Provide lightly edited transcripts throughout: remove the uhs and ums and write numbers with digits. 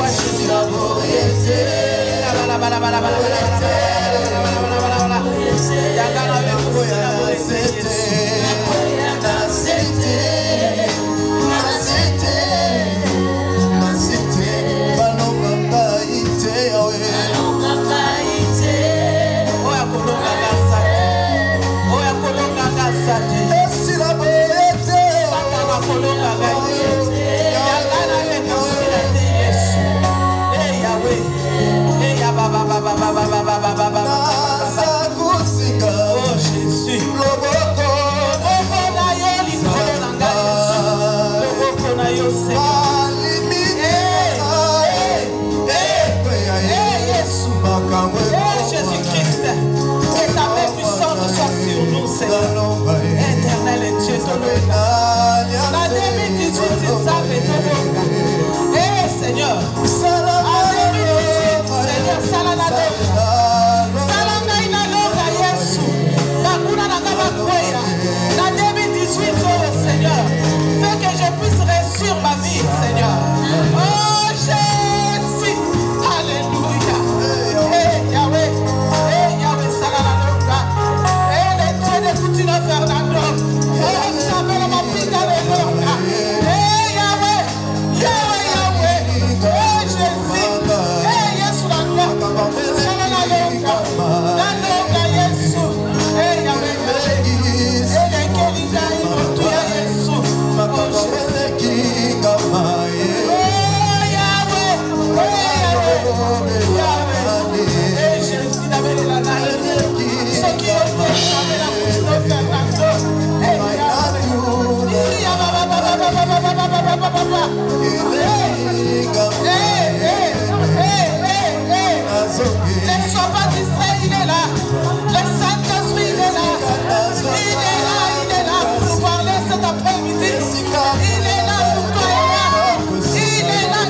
toi, Jésus. Jésus-Christ, que ta main puissante soit sur nous, Seigneur. Éternel et Dieu, la 2018, c'est ça, mais Seigneur, en 2018, Seigneur, Salanado, Salanga Inaloga, Yesu, Bakuna Nagabakoya, la 2018, oh Seigneur, fais que je puisse réussir ma vie, Seigneur. Oh Jésus, Alléluia. Hey Yahweh, Salanaloga, hey le Dieu de Coutinho Fernando, oh Samuel Mapita de Loga, hey Yahweh, Yahweh, hey Jésus, hey Yesu Langa, Salanaloga, Naloga Yesu, hey Yahweh, hey le Kelinga Imotuya Yesu, oh Jésus, ne sois pas distrait, il est là. Le Saint-Esprit, il est là. Il est là pour nous parler cet après-midi. Il est là pour toi et moi. Il est là.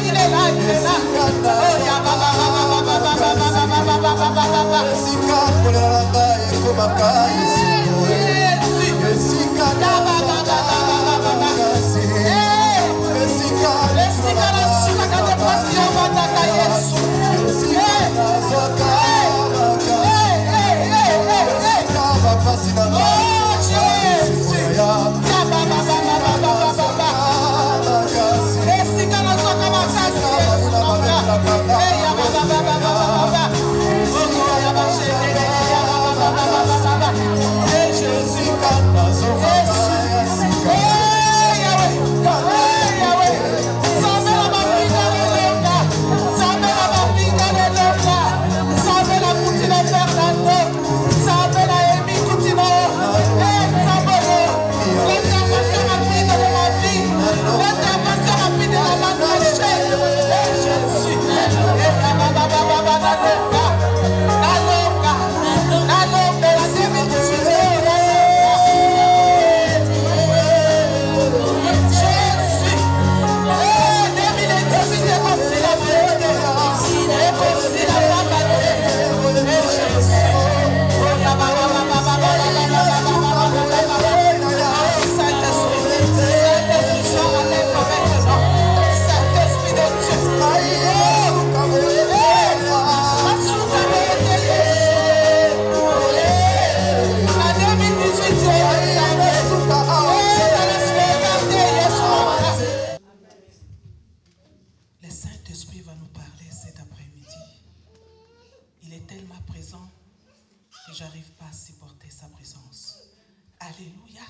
Alléluia.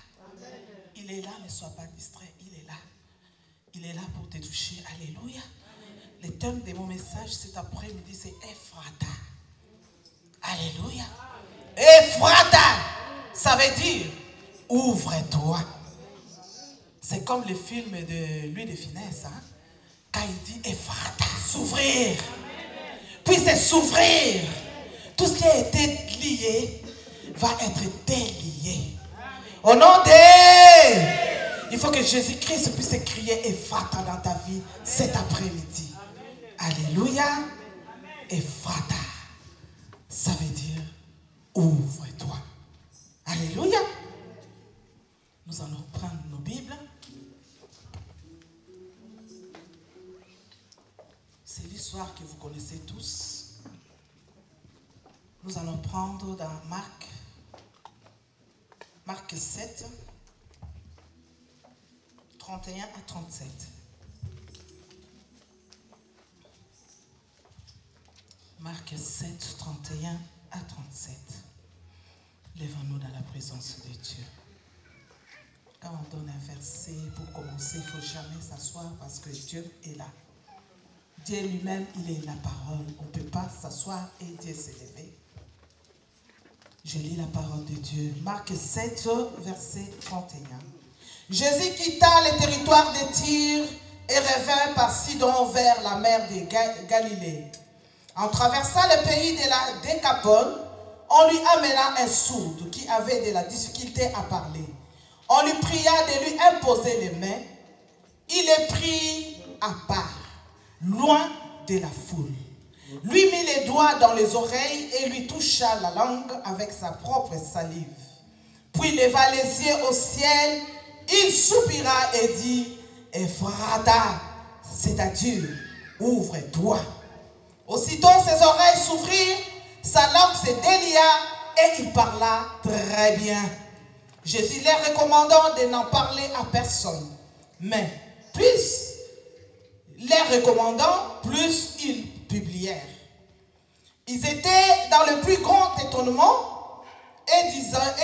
Il est là, ne sois pas distrait, il est là. Il est là pour te toucher. Alléluia. Le thème de mon message cet après-midi, c'est Ephrata. Alléluia. Ephrata, ça veut dire ouvre-toi. C'est comme le film de Louis de Funès, hein? Quand il dit Ephrata, s'ouvrir. Puis c'est s'ouvrir. Tout ce qui a été lié va être délié. Au nom de... Il faut que Jésus-Christ puisse crier Ephrata dans ta vie cet après-midi. Alléluia. Ephrata, ça veut dire ouvre-toi. Alléluia. Nous allons prendre nos Bibles. C'est lui histoire que vous connaissez tous. Nous allons prendre dans Marc 7, 31 à 37. Marc 7, 31 à 37. Lèvons-nous dans la présence de Dieu. Quand on donne un verset pour commencer, il ne faut jamais s'asseoir parce que Dieu est là. Dieu lui-même, il est la parole. On ne peut pas s'asseoir et Dieu s'élever. Je lis la parole de Dieu. Marc 7, verset 31. Jésus quitta les territoires de Tyr et revint par Sidon vers la mer de Galilée. En traversant le pays de la Décapole, on lui amena un sourd qui avait de la difficulté à parler. On lui pria de lui imposer les mains. Il est pris à part, loin de la foule. Lui mit les doigts dans les oreilles et lui toucha la langue avec sa propre salive. Puis leva les yeux au ciel, il soupira et dit, « Ephrata, c'est-à-dire, ouvre-toi. » Aussitôt ses oreilles s'ouvrirent, sa langue se délia et il parla très bien. Jésus leur recommandant de n'en parler à personne. Mais plus ils publièrent. Ils étaient dans le plus grand étonnement et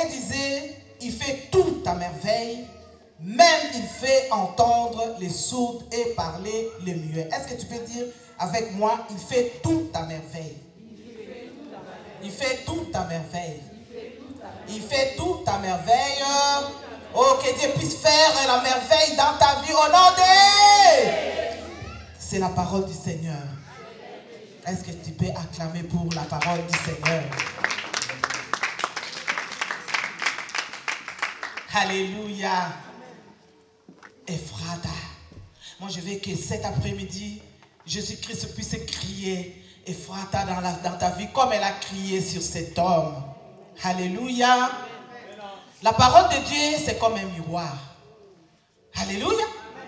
disaient, il fait tout à merveille, même il fait entendre les sourds et parler les muets. Est-ce que tu peux dire avec moi, il fait tout à merveille? Il fait tout à merveille. Il fait tout à merveille. Oh, que Dieu puisse faire la merveille dans ta vie au nom de... C'est la parole du Seigneur. Est-ce que tu peux acclamer pour la parole du Seigneur? Alléluia. Ephrata. Moi, je veux que cet après-midi, Jésus-Christ puisse crier Ephrata dans ta vie comme elle a crié sur cet homme. Alléluia. La parole de Dieu, c'est comme un miroir. Alléluia.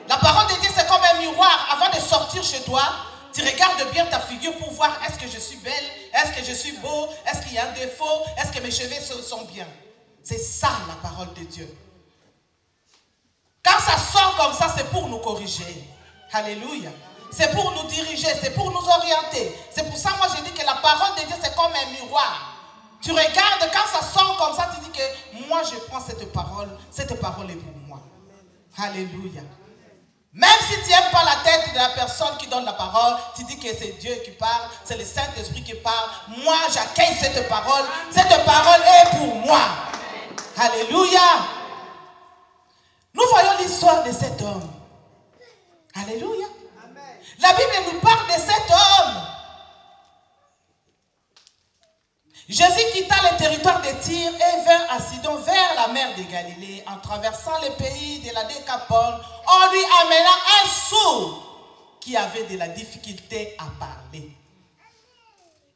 La parole de Dieu, c'est comme un miroir. Avant de sortir chez toi, tu regardes bien ta figure pour voir est-ce que je suis belle, est-ce que je suis beau, est-ce qu'il y a un défaut, est-ce que mes cheveux sont bien. C'est ça la parole de Dieu. Quand ça sort comme ça, c'est pour nous corriger. Alléluia. C'est pour nous diriger, c'est pour nous orienter. C'est pour ça, moi, je dis que la parole de Dieu, c'est comme un miroir. Tu regardes, quand ça sort comme ça, tu dis que moi, je prends cette parole est pour moi. Alléluia. Même si tu n'aimes pas la tête de la personne qui donne la parole, tu dis que c'est Dieu qui parle, c'est le Saint-Esprit qui parle. Moi, j'accueille cette parole. Cette parole est pour moi. Alléluia. Nous voyons l'histoire de cet homme. Alléluia. La Bible nous parle de cet homme. Jésus quitta le territoire de Tyr et vint à Sidon vers la mer de Galilée. En traversant le pays de la Décapole, on lui amena un sourd qui avait de la difficulté à parler.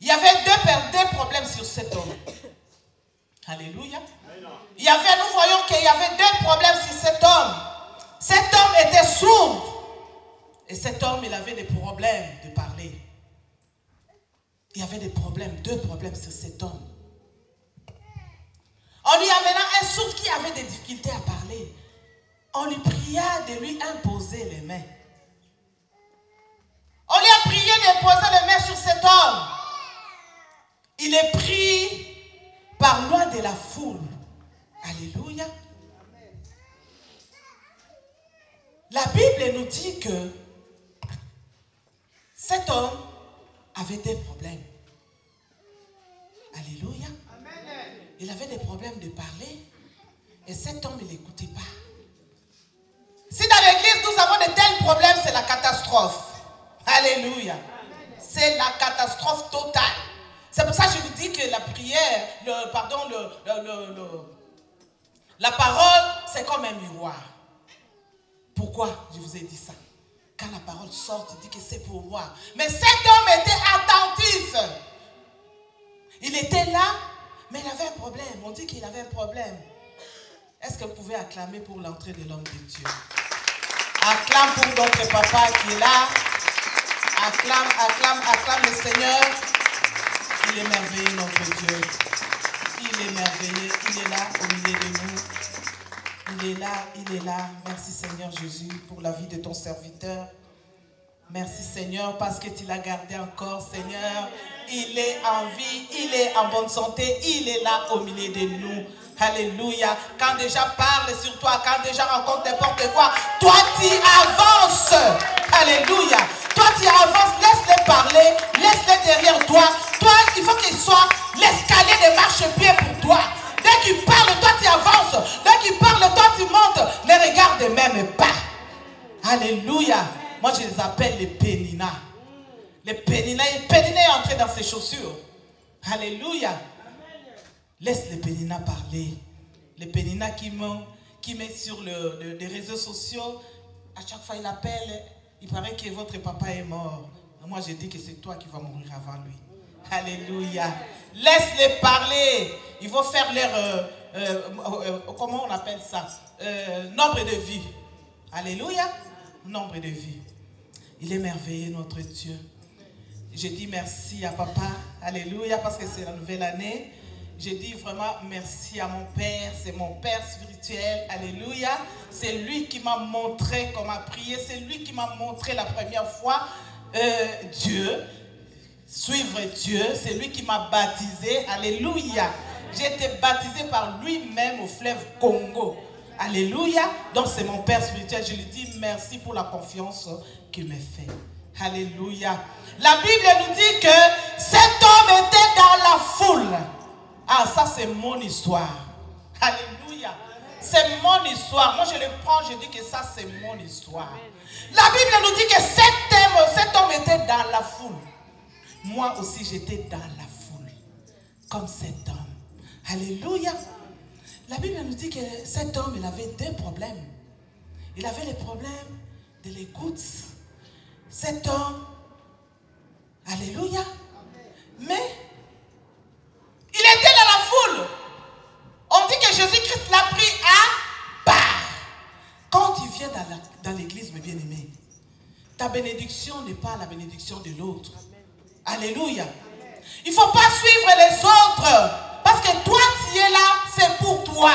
Il y avait deux problèmes sur cet homme. Alléluia. Nous voyons qu'il y avait deux problèmes sur cet homme. Cet homme était sourd. Et cet homme, il avait des problèmes de parler. Il y avait deux problèmes sur cet homme. On lui amena un sourd qui avait des difficultés à parler. On lui pria de lui imposer les mains. On lui a prié d'imposer les mains sur cet homme. Il est pris par loin de la foule. Alléluia. La Bible nous dit que cet homme avait des problèmes. Alléluia. Il avait des problèmes de parler. Et cet homme, il n'écoutait pas. Si dans l'église, nous avons de tels problèmes, c'est la catastrophe. Alléluia. C'est la catastrophe totale. C'est pour ça que je vous dis que la prière, la parole, c'est comme un miroir. Pourquoi je vous ai dit ça? Quand la parole sort, tu dis que c'est pour moi. Mais cet homme était attentif. Il était là, mais il avait un problème. On dit qu'il avait un problème. Est-ce que vous pouvez acclamer pour l'entrée de l'homme de Dieu? Acclame pour notre papa qui est là. Acclame, acclame, acclame le Seigneur. Il est merveilleux, notre Dieu. Il est merveilleux. Il est là au milieu de nous. Il est là, il est là. Merci Seigneur Jésus pour la vie de ton serviteur. Merci Seigneur parce que tu l'as gardé encore, Seigneur. Il est en vie, il est en bonne santé, il est là au milieu de nous. Alléluia. Quand des gens parlent sur toi, quand des gens rencontrent n'importe quoi, toi tu avances. Alléluia. Toi tu avances, laisse-les parler, laisse-les derrière toi. Toi, il faut qu'il soit l'escalier de marche-pied pour toi. Dès qu'il parle, toi tu avances. Dès qu'il parle, toi tu montes. Ne regarde même pas. Alléluia. Moi je les appelle les péninas. Les péninas. Pénina est entré dans ses chaussures. Alléluia. Laisse les péninas parler. Les péninas qui mettent sur les réseaux sociaux. À chaque fois il appelle. Il paraît que votre papa est mort. Moi je dis que c'est toi qui vas mourir avant lui. Alléluia. Laisse-les parler. Ils vont faire leur... comment on appelle ça? Nombre de vies. Alléluia. Nombre de vies. Il est merveilleux notre Dieu. Je dis merci à papa. Alléluia. Parce que c'est la nouvelle année. Je dis vraiment merci à mon Père. C'est mon Père spirituel. Alléluia. C'est lui qui m'a montré comment prier. C'est lui qui m'a montré la première fois Dieu. Suivre Dieu. C'est lui qui m'a baptisé. Alléluia. J'ai été baptisé par lui-même au fleuve Congo. Alléluia. Donc c'est mon Père spirituel. Je lui dis merci pour la confiance qu'il me fait. Alléluia. La Bible nous dit que cet homme était dans la foule. Ah, ça c'est mon histoire. Alléluia. C'est mon histoire. Moi je le prends, je dis que ça c'est mon histoire. La Bible nous dit que cet homme était dans la foule. Moi aussi j'étais dans la foule. Comme cet homme. Alléluia. La Bible nous dit que cet homme il avait deux problèmes. Il avait le problème de l'écoute. Cet homme, alléluia. Mais il était dans la foule. On dit que Jésus-Christ l'a pris à part. Quand tu viens dans l'église, mes bien-aimés, ta bénédiction n'est pas la bénédiction de l'autre. Alléluia. Il ne faut pas suivre les autres. Parce que toi, tu es là, c'est pour toi.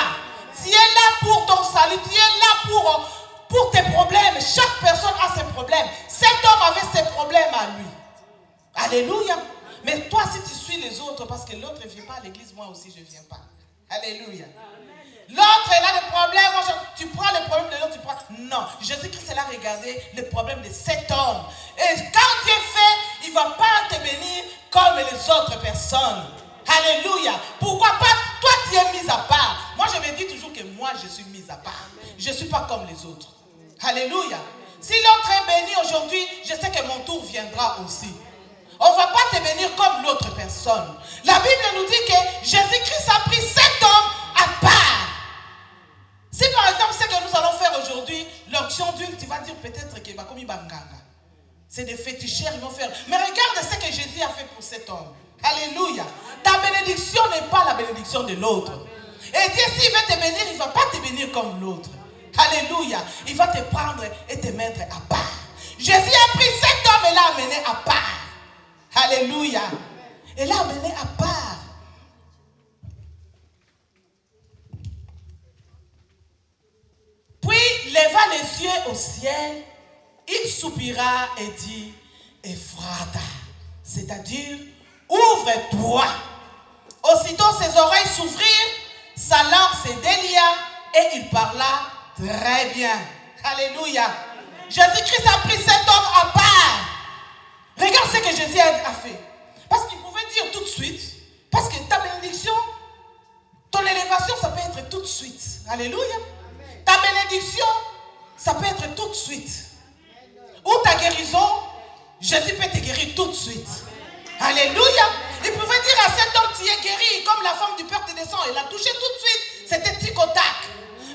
Tu es là pour ton salut. Tu es là pour tes problèmes. Chaque personne a ses problèmes. Cet homme avait ses problèmes à lui. Alléluia. Mais toi, si tu suis les autres, parce que l'autre ne vient pas à l'église, moi aussi, je ne viens pas. Alléluia. L'autre, il a des problèmes. Moi, tu prends les problèmes de l'autre, tu prends... Non. Jésus-Christ, il a regardé les problèmes de cet homme. Et quand Dieu fait, il ne va pas te bénir comme les autres personnes. Alléluia. Pourquoi pas? Toi, tu es mis à part. Moi, je me dis toujours que moi, je suis mis à part. Je ne suis pas comme les autres. Alléluia. Si l'autre est béni aujourd'hui, je sais que mon tour viendra aussi. On ne va pas te bénir comme l'autre personne. La Bible nous dit que Jésus-Christ a pris cet homme à part. Si par exemple, ce que nous allons faire aujourd'hui, l'onction d'huile, tu vas dire peut-être qu'il va comme Banganga. C'est des féticheurs, ils vont faire. Mais regarde ce que Jésus a fait pour cet homme. Alléluia. Ta bénédiction n'est pas la bénédiction de l'autre. Et Dieu, s'il veut te bénir, il ne va pas te bénir comme l'autre. Alléluia. Il va te prendre et te mettre à part. Jésus a pris cet homme et l'a amené à part. Alléluia. Et l'a amené à part. Puis leva les yeux au ciel. Il soupira et dit, Ephrata. C'est-à-dire, ouvre-toi. Aussitôt ses oreilles s'ouvrirent, sa langue se délia et il parla très bien. Alléluia. Jésus-Christ a pris cet homme à part. Regarde ce que Jésus a fait. Parce qu'il pouvait dire tout de suite, parce que ta bénédiction, ton élévation, ça peut être tout de suite. Alléluia. Ta bénédiction, ça peut être tout de suite. Ou ta guérison, Jésus peut te guérir tout de suite. Alléluia. Il pouvait dire à cet homme, tu es guéri, comme la femme du père te descend. Il l'a touché tout de suite. C'était tic-au-tac.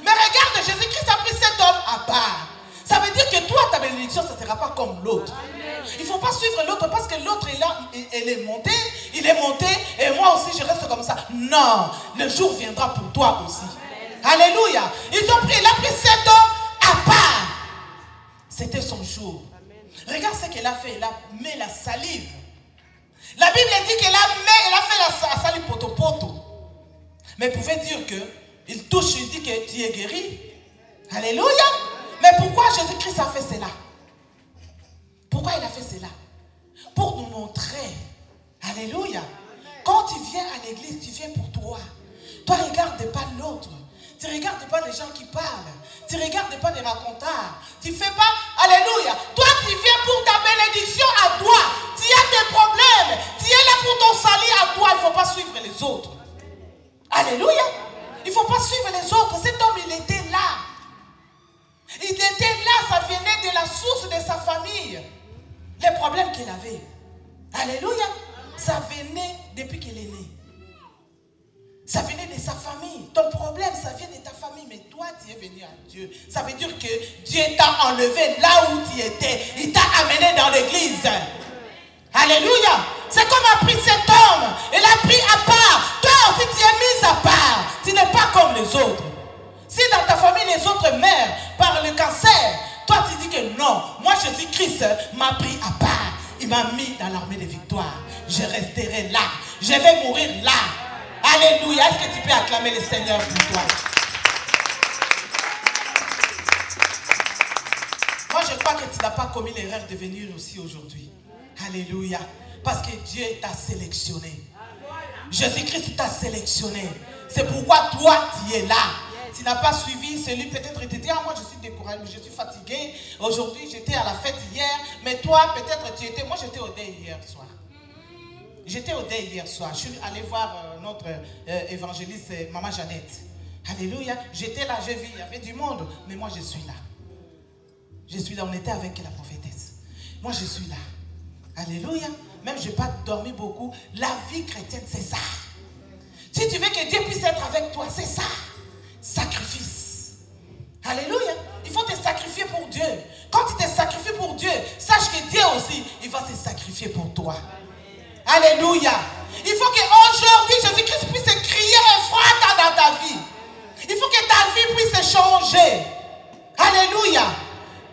Mais regarde, Jésus-Christ a pris cet homme à part. Ça veut dire que toi, ta bénédiction, ça ne sera pas comme l'autre. Il ne faut pas suivre l'autre parce que l'autre est là, il est monté, et moi aussi je reste comme ça. Non, le jour viendra pour toi aussi. Alléluia. Il a pris cet homme à part. C'était son jour. Regarde ce qu'elle a fait. Elle a mis la salive. La Bible dit qu'elle a fait la salive poto-poto. Mais elle pouvait dire qu'il touche, il dit que tu es guéri. Alléluia. Mais pourquoi Jésus-Christ a fait cela? Pourquoi il a fait cela? Pour nous montrer. Alléluia. Quand tu viens à l'église, tu viens pour toi. Toi, ne regarde pas l'autre. Tu ne regardes pas les gens qui parlent. Tu ne regardes pas les racontars. Tu ne fais pas, alléluia. Toi, tu viens pour ta bénédiction à toi. Tu as des problèmes. Tu es là pour ton salut à toi. Il ne faut pas suivre les autres. Alléluia. Il ne faut pas suivre les autres. Cet homme, il était là. Il était là. Ça venait de la source de sa famille. Les problèmes qu'il avait. Alléluia. Ça venait depuis qu'il est né. Ça venait de sa famille. Ton problème, ça vient de ta famille. Mais toi, tu es venu à Dieu. Ça veut dire que Dieu t'a enlevé là où tu étais. Il t'a amené dans l'église. Alléluia. C'est comme a pris cet homme. Il a pris à part. Toi aussi, tu es mis à part. Tu n'es pas comme les autres. Si dans ta famille, les autres meurent par le cancer, toi, tu dis que non. Moi, Jésus-Christ m'a pris à part. Il m'a mis dans l'armée de victoire. Je resterai là. Je vais mourir là. Alléluia. Est-ce que tu peux acclamer le Seigneur pour toi? Moi, je crois que tu n'as pas commis l'erreur de venir aussi aujourd'hui. Alléluia. Parce que Dieu t'a sélectionné. Jésus-Christ t'a sélectionné. C'est pourquoi toi, tu es là. Tu n'as pas suivi celui, peut-être tu te dis, ah, moi je suis découragé, je suis fatigué. Aujourd'hui, j'étais à la fête hier. Mais toi, peut-être tu étais, moi j'étais au deuil hier soir. J'étais au deuil hier soir. Je suis allé voir notre évangéliste, Maman Jeannette. Alléluia. J'étais là, j'ai vu, il y avait du monde. Mais moi, je suis là. Je suis là. On était avec la prophétesse. Moi, je suis là. Alléluia. Même je n'ai pas dormi beaucoup. La vie chrétienne, c'est ça. Si tu veux que Dieu puisse être avec toi, c'est ça. Sacrifice. Alléluia. Il faut te sacrifier pour Dieu. Quand tu te sacrifies pour Dieu, sache que Dieu aussi, il va se sacrifier pour toi. Alléluia. Il faut qu'aujourd'hui, Jésus-Christ puisse crier Ephrata dans ta vie. Il faut que ta vie puisse changer. Alléluia.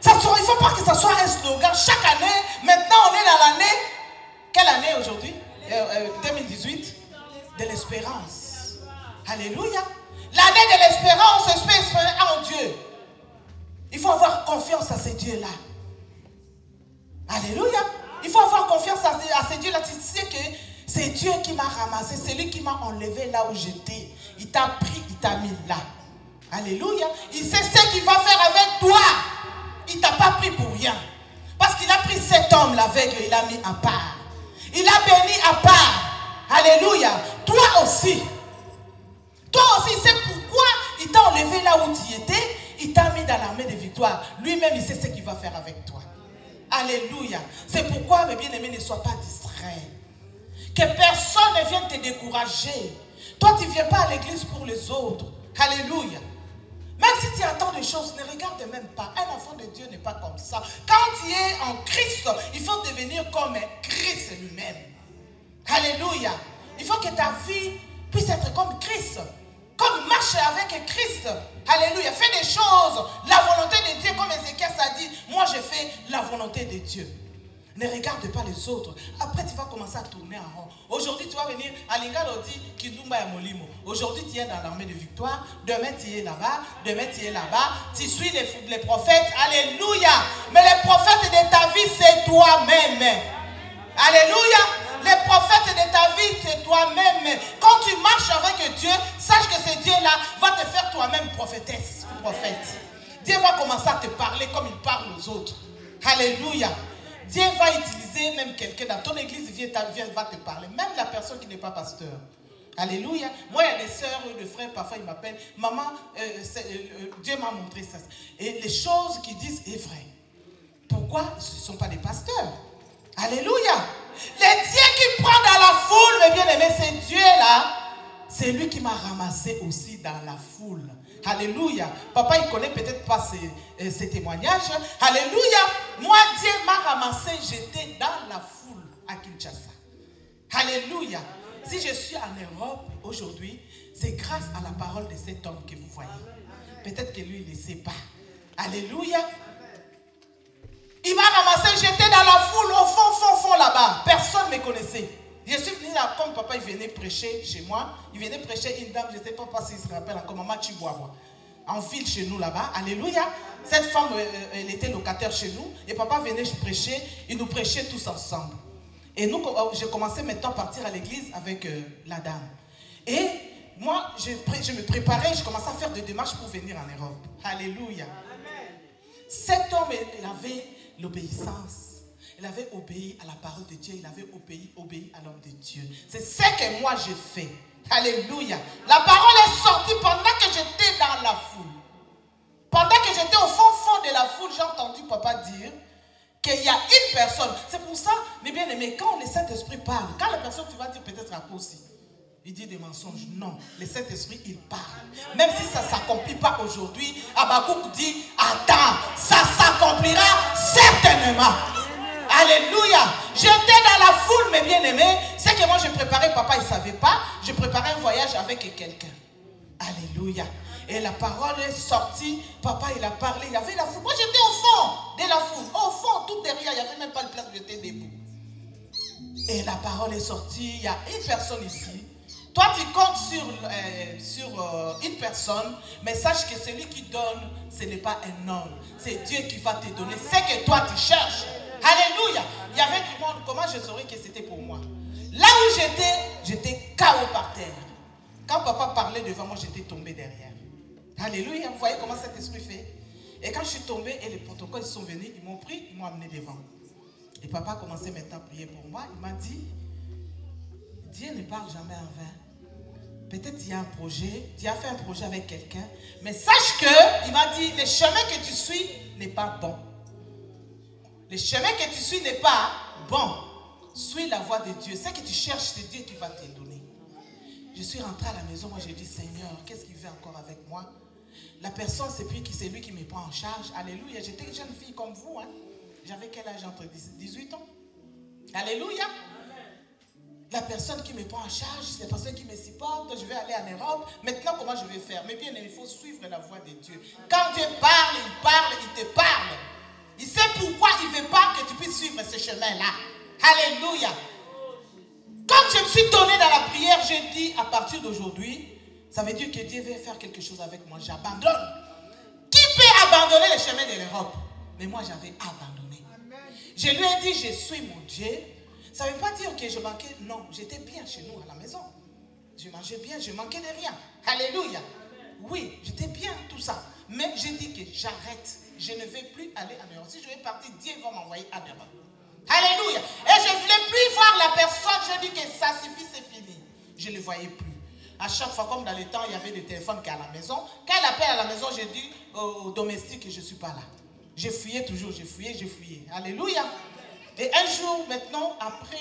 Il ne faut pas que ça soit un slogan. Chaque année, maintenant on est dans l'année. Quelle année aujourd'hui? 2018. De l'espérance. Alléluia. L'année de l'espérance, on peut espérer en Dieu. Il faut avoir confiance à ces dieux-là. Alléluia. Il faut avoir confiance à ces dieux-là. Tu sais que c'est Dieu qui m'a ramassé. C'est lui qui m'a enlevé là où j'étais. Il t'a pris, il t'a mis là. Alléluia. Il sait ce qu'il va faire avec toi. Il ne t'a pas pris pour rien. Parce qu'il a pris cet homme l'aveugle, il l'a mis à part. Il a béni à part. Alléluia. Toi aussi. Toi aussi, c'est pourquoi il t'a enlevé là où tu étais. Il t'a mis dans l'armée de victoire. Lui-même, il sait ce qu'il va faire avec toi. Alléluia. C'est pourquoi, mes bien-aimés, ne sois pas distrait. Que personne ne vienne te décourager. Toi, tu ne viens pas à l'église pour les autres. Alléluia. Même si tu attends des choses, ne regarde même pas. Un enfant de Dieu n'est pas comme ça. Quand tu es en Christ, il faut devenir comme Christ lui-même. Alléluia. Il faut que ta vie puisse être comme Christ. Comme marche avec Christ. Alléluia. Fais des choses. La volonté de Dieu, comme Ézéchiel a dit, moi je fais la volonté de Dieu. Ne regarde pas les autres. Après, tu vas commencer à tourner en rond. Aujourd'hui, tu vas venir à Lingalodi, Kindumba et Molimo. Aujourd'hui, tu es dans l'armée de victoire. Demain, tu es là-bas. Demain, tu es là-bas. Tu suis les prophètes. Alléluia. Mais les prophètes de ta vie, c'est toi-même. Alléluia. Les prophètes de ta vie, c'est toi-même. Quand tu marches avec Dieu, sache que ce Dieu-là va te faire toi-même prophétesse ou prophète. Dieu va commencer à te parler comme il parle aux autres. Alléluia. Dieu va utiliser même quelqu'un dans ton église, va te parler. Même la personne qui n'est pas pasteur. Alléluia. Moi, il y a des sœurs ou des frères, parfois ils m'appellent. Maman, Dieu m'a montré ça. Et les choses qu'ils disent est vrai. Pourquoi? Ce ne sont pas des pasteurs. Alléluia. Le Dieu qui prend dans la foule, mes bien-aimés, c'est Dieu-là. C'est lui qui m'a ramassé aussi dans la foule. Alléluia. Papa, il ne connaît peut-être pas ces témoignages. Alléluia. Moi, Dieu m'a ramassé, j'étais dans la foule à Kinshasa. Alléluia. Si je suis en Europe aujourd'hui, c'est grâce à la parole de cet homme que vous voyez. Peut-être que lui, il ne sait pas. Alléluia. Il m'a ramassé, j'étais dans la foule, au fond là-bas. Personne ne me connaissait. Je suis venu là, comme papa, il venait prêcher chez moi. Il venait prêcher une dame, je ne sais pas s'il se rappelle encore, Maman Chiboua. En ville chez nous là-bas. Alléluia. Cette femme, elle était locataire chez nous. Et papa venait prêcher, il nous prêchait tous ensemble. Et nous, j'ai commencé maintenant à partir à l'église avec la dame. Et moi, je me préparais, je commençais à faire des démarches pour venir en Europe. Alléluia. Amen. Cet homme, il avait l'obéissance. Il avait obéi à la parole de Dieu. Il avait obéi à l'homme de Dieu. C'est ce que moi j'ai fait. Alléluia. La parole est sortie pendant que j'étais dans la foule. Pendant que j'étais au fond de la foule, j'ai entendu papa dire qu'il y a une personne. C'est pour ça, mes bien-aimés, quand le Saint-Esprit parle, quand la personne, tu vas dire peut-être à cause, il dit des mensonges. Non, le Saint-Esprit, il parle. Même si ça ne s'accomplit pas aujourd'hui, Habakkuk dit, attends, ça s'accomplira certainement. Alléluia. J'étais dans la foule, mes bien-aimés. C'est que moi, je préparais, papa, il ne savait pas. Je préparais un voyage avec quelqu'un. Alléluia. Et la parole est sortie. Papa, il a parlé. Il y avait la foule. Moi, j'étais au fond de la foule. Au fond, tout derrière. Il n'y avait même pas de place où j'étais debout. Et la parole est sortie. Il y a une personne ici. Toi, tu comptes sur une personne. Mais sache que celui qui donne, ce n'est pas un homme. C'est Dieu qui va te donner. C'est que toi, tu cherches. Alléluia. Il y avait du monde. Comment je saurais que c'était pour moi? Là où j'étais KO par terre. Quand papa parlait devant moi, j'étais tombé derrière. Alléluia. Vous voyez comment cet esprit fait? Et quand je suis tombé et les protocoles sont venus, ils m'ont pris, ils m'ont amené devant. Et papa a commencé maintenant à prier pour moi. Il m'a dit, Dieu ne parle jamais en vain. Peut-être il y a un projet, tu as fait un projet avec quelqu'un, mais sache que, il m'a dit, le chemin que tu suis n'est pas bon. Le chemin que tu suis n'est pas bon. Suis la voie de Dieu. Ce que tu cherches, c'est Dieu qui va te donner. Je suis rentrée à la maison, moi j'ai dit, Seigneur, qu'est-ce qu'il fait encore avec moi? La personne, c'est lui qui me prend en charge. Alléluia. J'étais une jeune fille comme vous. Hein. J'avais quel âge? Entre 18 ans. Alléluia. La personne qui me prend en charge, c'est la personne qui me supporte. Je vais aller en Europe. Maintenant, comment je vais faire? Mais bien, il faut suivre la voie de Dieu. Quand Dieu parle, il te parle. Il sait pourquoi il ne veut pas que tu puisses suivre ce chemin-là. Alléluia. Quand je me suis donné dans la prière, j'ai dit, à partir d'aujourd'hui, ça veut dire que Dieu veut faire quelque chose avec moi. J'abandonne. Qui peut abandonner le chemin de l'Europe? Mais moi, j'avais abandonné. Je lui ai dit, je suis mon Dieu. Ça ne veut pas dire que je manquais. Non, j'étais bien chez nous à la maison. Je mangeais bien, je manquais de rien. Alléluia. Oui, j'étais bien, tout ça. Mais j'ai dit que j'arrête. Je ne vais plus aller en Europe. Si je vais partir, Dieu va m'envoyer en Europe. Alléluia. Et je ne voulais plus voir la personne. J'ai dit que ça suffit, c'est fini. Je ne le voyais plus. À chaque fois, comme dans le temps, il y avait des téléphones qui à la maison. Quand elle appelle à la maison, j'ai dit au domestique que je ne suis pas là. J'ai fouillé toujours, j'ai fouillé. Alléluia. Et un jour, maintenant, après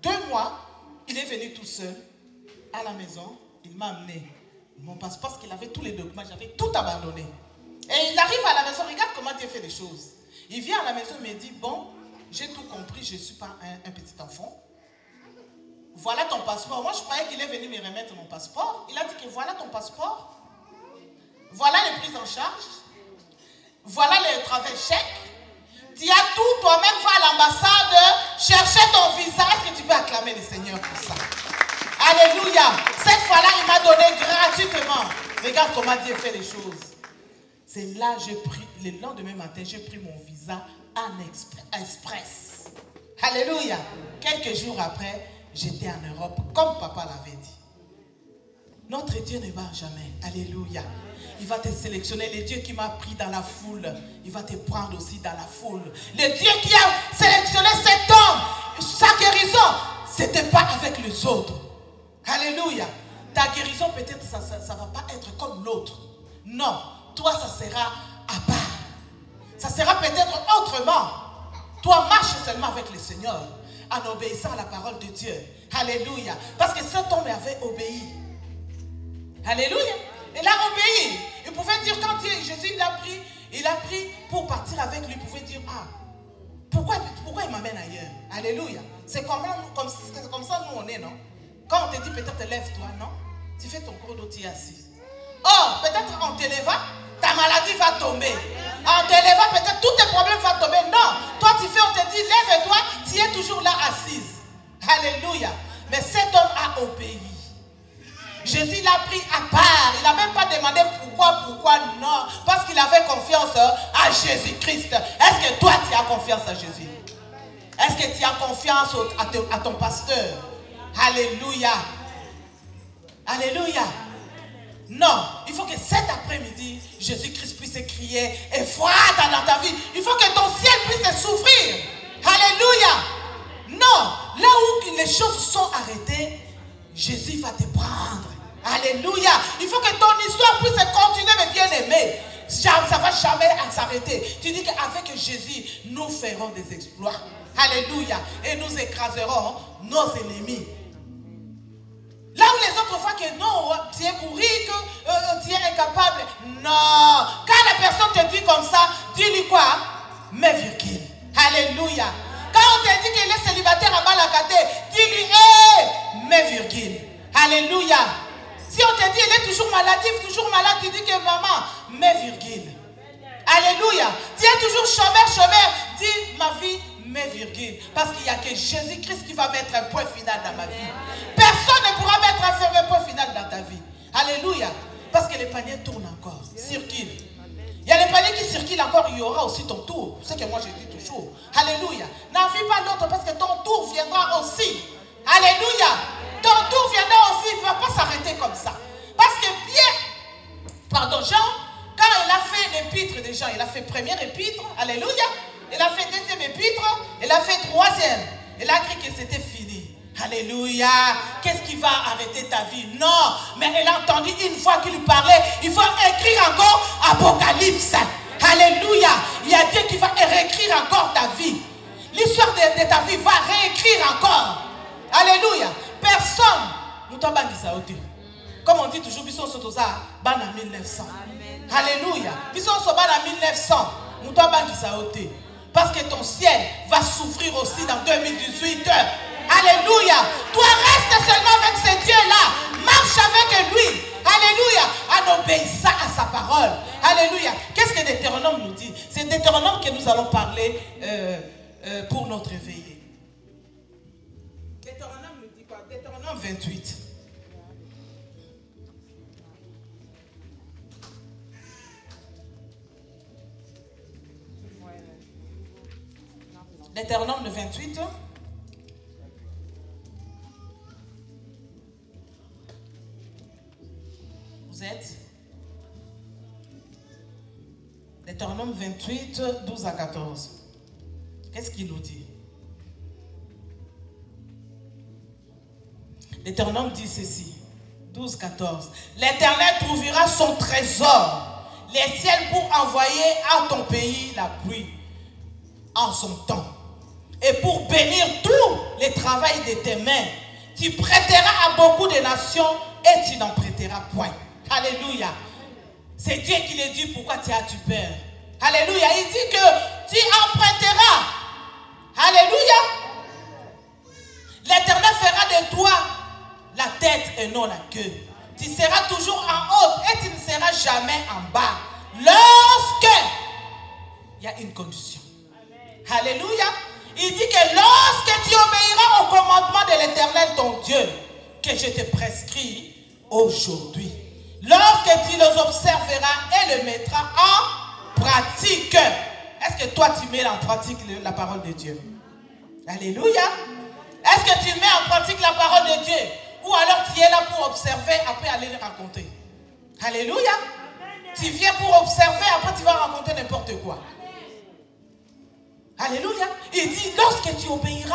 2 mois, il est venu tout seul à la maison. Il m'a amené mon passeport parce qu'il avait tous les documents. J'avais tout abandonné. Et il arrive à la maison, regarde comment Dieu fait les choses. Il vient à la maison et me dit, bon, j'ai tout compris, je ne suis pas un petit enfant. Voilà ton passeport. Moi, je croyais qu'il est venu me remettre mon passeport. Il a dit que voilà ton passeport. Voilà les prises en charge. Voilà le travail chèque. Tu as tout, toi-même, va à l'ambassade, chercher ton visa. Est-ce que tu peux acclamer le Seigneur pour ça? Alléluia. Cette fois-là, il m'a donné gratuitement. Regarde comment Dieu fait les choses. C'est là que j'ai pris, le lendemain matin, j'ai pris mon visa en express. Alléluia. Quelques jours après, j'étais en Europe, comme papa l'avait dit. Notre Dieu ne va jamais. Alléluia. Il va te sélectionner. Le Dieu qui m'a pris dans la foule, il va te prendre aussi dans la foule. Le Dieu qui a sélectionné cet homme, sa guérison, ce n'était pas avec les autres. Alléluia. Ta guérison, peut-être, ça ne va pas être comme l'autre. Non. Toi, ça sera à part. Ça sera peut-être autrement. Toi, marche seulement avec le Seigneur en obéissant à la parole de Dieu. Alléluia. Parce que cet homme avait obéi. Alléluia. Il a obéi. Il pouvait dire, quand Jésus il a pris pour partir avec lui, il pouvait dire, ah, pourquoi il m'amène ailleurs? Alléluia. C'est comme ça nous on est, non? Quand on te dit peut-être lève-toi, non? Tu fais ton cours d'eau, tu es assis. Oh, peut-être on te lève, Ta maladie va tomber. En te levant, peut-être tous tes problèmes vont tomber. Non. Toi, tu fais, on te dit, lève-toi. Tu es toujours là assise. Alléluia. Mais cet homme a obéi. Jésus l'a pris à part. Il n'a même pas demandé pourquoi, non. Parce qu'il avait confiance à Jésus-Christ. Est-ce que toi, tu as confiance à Jésus? Est-ce que tu as confiance à ton pasteur? Alléluia. Alléluia. Non, il faut que cet après-midi, Jésus-Christ puisse crier et Ephrata dans ta vie. Il faut que ton ciel puisse s'ouvrir. Alléluia. Non, là où les choses sont arrêtées, Jésus va te prendre. Alléluia. Il faut que ton histoire puisse continuer, mes bien-aimés. Ça ne va jamais s'arrêter. Tu dis qu'avec Jésus, nous ferons des exploits. Alléluia. Et nous écraserons nos ennemis. Là où les autres voient que non, tu es pourri, que tu es incapable. Non. Quand la personne te dit comme ça, dis-lui quoi? Mais virgule. Alléluia. Quand on te dit qu'il est célibataire à Balakate, dis-lui, mais virgule. Alléluia. Si on te dit qu'il est toujours maladif, toujours malade, tu dis que maman, mais virgule. Alléluia. Tu es toujours chômeur, dis ma vie, mais virgule. Parce qu'il n'y a que Jésus-Christ qui va mettre un point final dans ma vie. Personne ne pourra mettre un point final dans ta vie. Alléluia. Parce que les paniers tournent encore, circulent. Il y a les paniers qui circulent encore, il y aura aussi ton tour. C'est ce que moi je dis toujours. Alléluia. N'envie pas l'autre parce que ton tour viendra aussi. Alléluia. Ton tour viendra aussi, il ne va pas s'arrêter comme ça. Parce que Jean, quand il a fait l'épître de Jean, il a fait première épître, alléluia. Il a fait deuxième épître, il a fait troisième. Il a écrit que c'était fini. Alléluia. Qu'est-ce qui va arrêter ta vie? Non. Mais elle a entendu une fois qu'il lui parlait, il faut écrire encore Apocalypse. Alléluia. Il y a Dieu qui va réécrire encore ta vie. L'histoire de ta vie va réécrire encore. Alléluia. Personne. Nous t'en bannisons. Comme on dit toujours, Bisson Sotosa, ban en 1900. Alléluia. Bisson Soban en 1900. Nous t'en bannisons. Parce que ton ciel va s'ouvrir aussi dans 2018. Alléluia. Toi reste seulement avec ce Dieu-là. Marche avec lui. Alléluia. En obéissant à sa parole. Alléluia. Qu'est-ce que Deutéronome nous dit? C'est Deutéronome que nous allons parler pour notre réveil. Deutéronome nous dit quoi? Deutéronome 28. Deutéronome 28. Vous êtes Deutéronome 28, 12 à 14. Qu'est-ce qu'il nous dit? L'Éternel dit ceci, 12, 14. L'Éternel trouvera son trésor, les ciels pour envoyer à ton pays la pluie en son temps. Et pour bénir tout le travail de tes mains, tu prêteras à beaucoup de nations et tu n'en prêteras point. Alléluia. C'est Dieu qui le dit, pourquoi tu as peur. Alléluia. Il dit que tu emprunteras. Alléluia. L'Éternel fera de toi la tête et non la queue. Tu seras toujours en haut et tu ne seras jamais en bas. Lorsque il y a une condition. Alléluia. Il dit que lorsque tu obéiras au commandement de l'Éternel ton Dieu, que je te prescris aujourd'hui, lorsque tu les observeras et les mettras en pratique. Est-ce que toi tu mets en pratique la parole de Dieu? Alléluia. Est-ce que tu mets en pratique la parole de Dieu? Ou alors tu es là pour observer, après aller le raconter? Alléluia. Tu viens pour observer, après tu vas raconter n'importe quoi. Alléluia. Il dit, lorsque tu obéiras,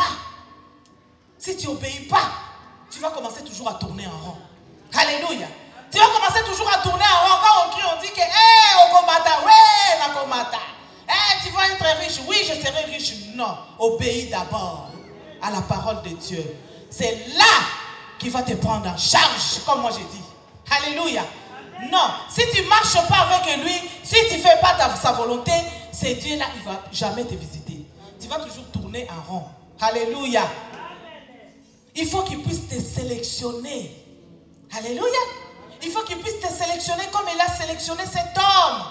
si tu n'obéis pas, tu vas commencer toujours à tourner en rond. Alléluia. Tu vas commencer toujours à tourner en rond. Quand on crie, on dit que, hé, Okomata, ouais, Nakomata. Tu vas être riche. Oui, je serai riche. Non. Obéis d'abord à la parole de Dieu. C'est là qu'il va te prendre en charge, comme moi j'ai dit. Alléluia. Non. Si tu ne marches pas avec lui, si tu ne fais pas sa volonté, c'est Dieu là, il ne va jamais te visiter. Tu vas toujours tourner en rond. Alléluia. Il faut qu'il puisse te sélectionner. Alléluia. Il faut qu'il puisse te sélectionner comme il a sélectionné cet homme.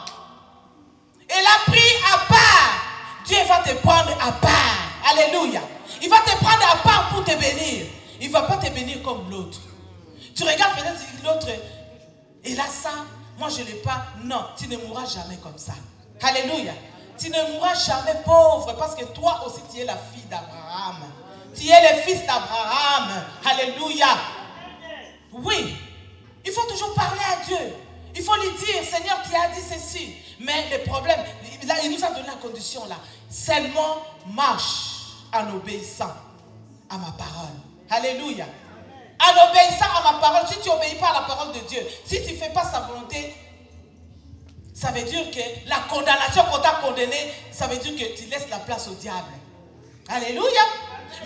Il a pris à part. Dieu va te prendre à part. Alléluia. Il va te prendre à part pour te bénir. Il ne va pas te bénir comme l'autre. Tu regardes peut-être l'autre, il a ça, moi je ne l'ai pas. Non, tu ne mourras jamais comme ça. Alléluia. Tu ne mourras jamais pauvre parce que toi aussi tu es la fille d'Abraham. Tu es le fils d'Abraham. Alléluia. Oui. Il faut toujours parler à Dieu. Il faut lui dire, Seigneur, tu as dit ceci. Mais le problème, là, il nous a donné la condition là. Seulement marche en obéissant à ma parole. Alléluia. En obéissant à ma parole. Si tu n'obéis pas à la parole de Dieu, si tu ne fais pas sa volonté, ça veut dire que la condamnation qu'on t'a condamné, ça veut dire que tu laisses la place au diable. Alléluia.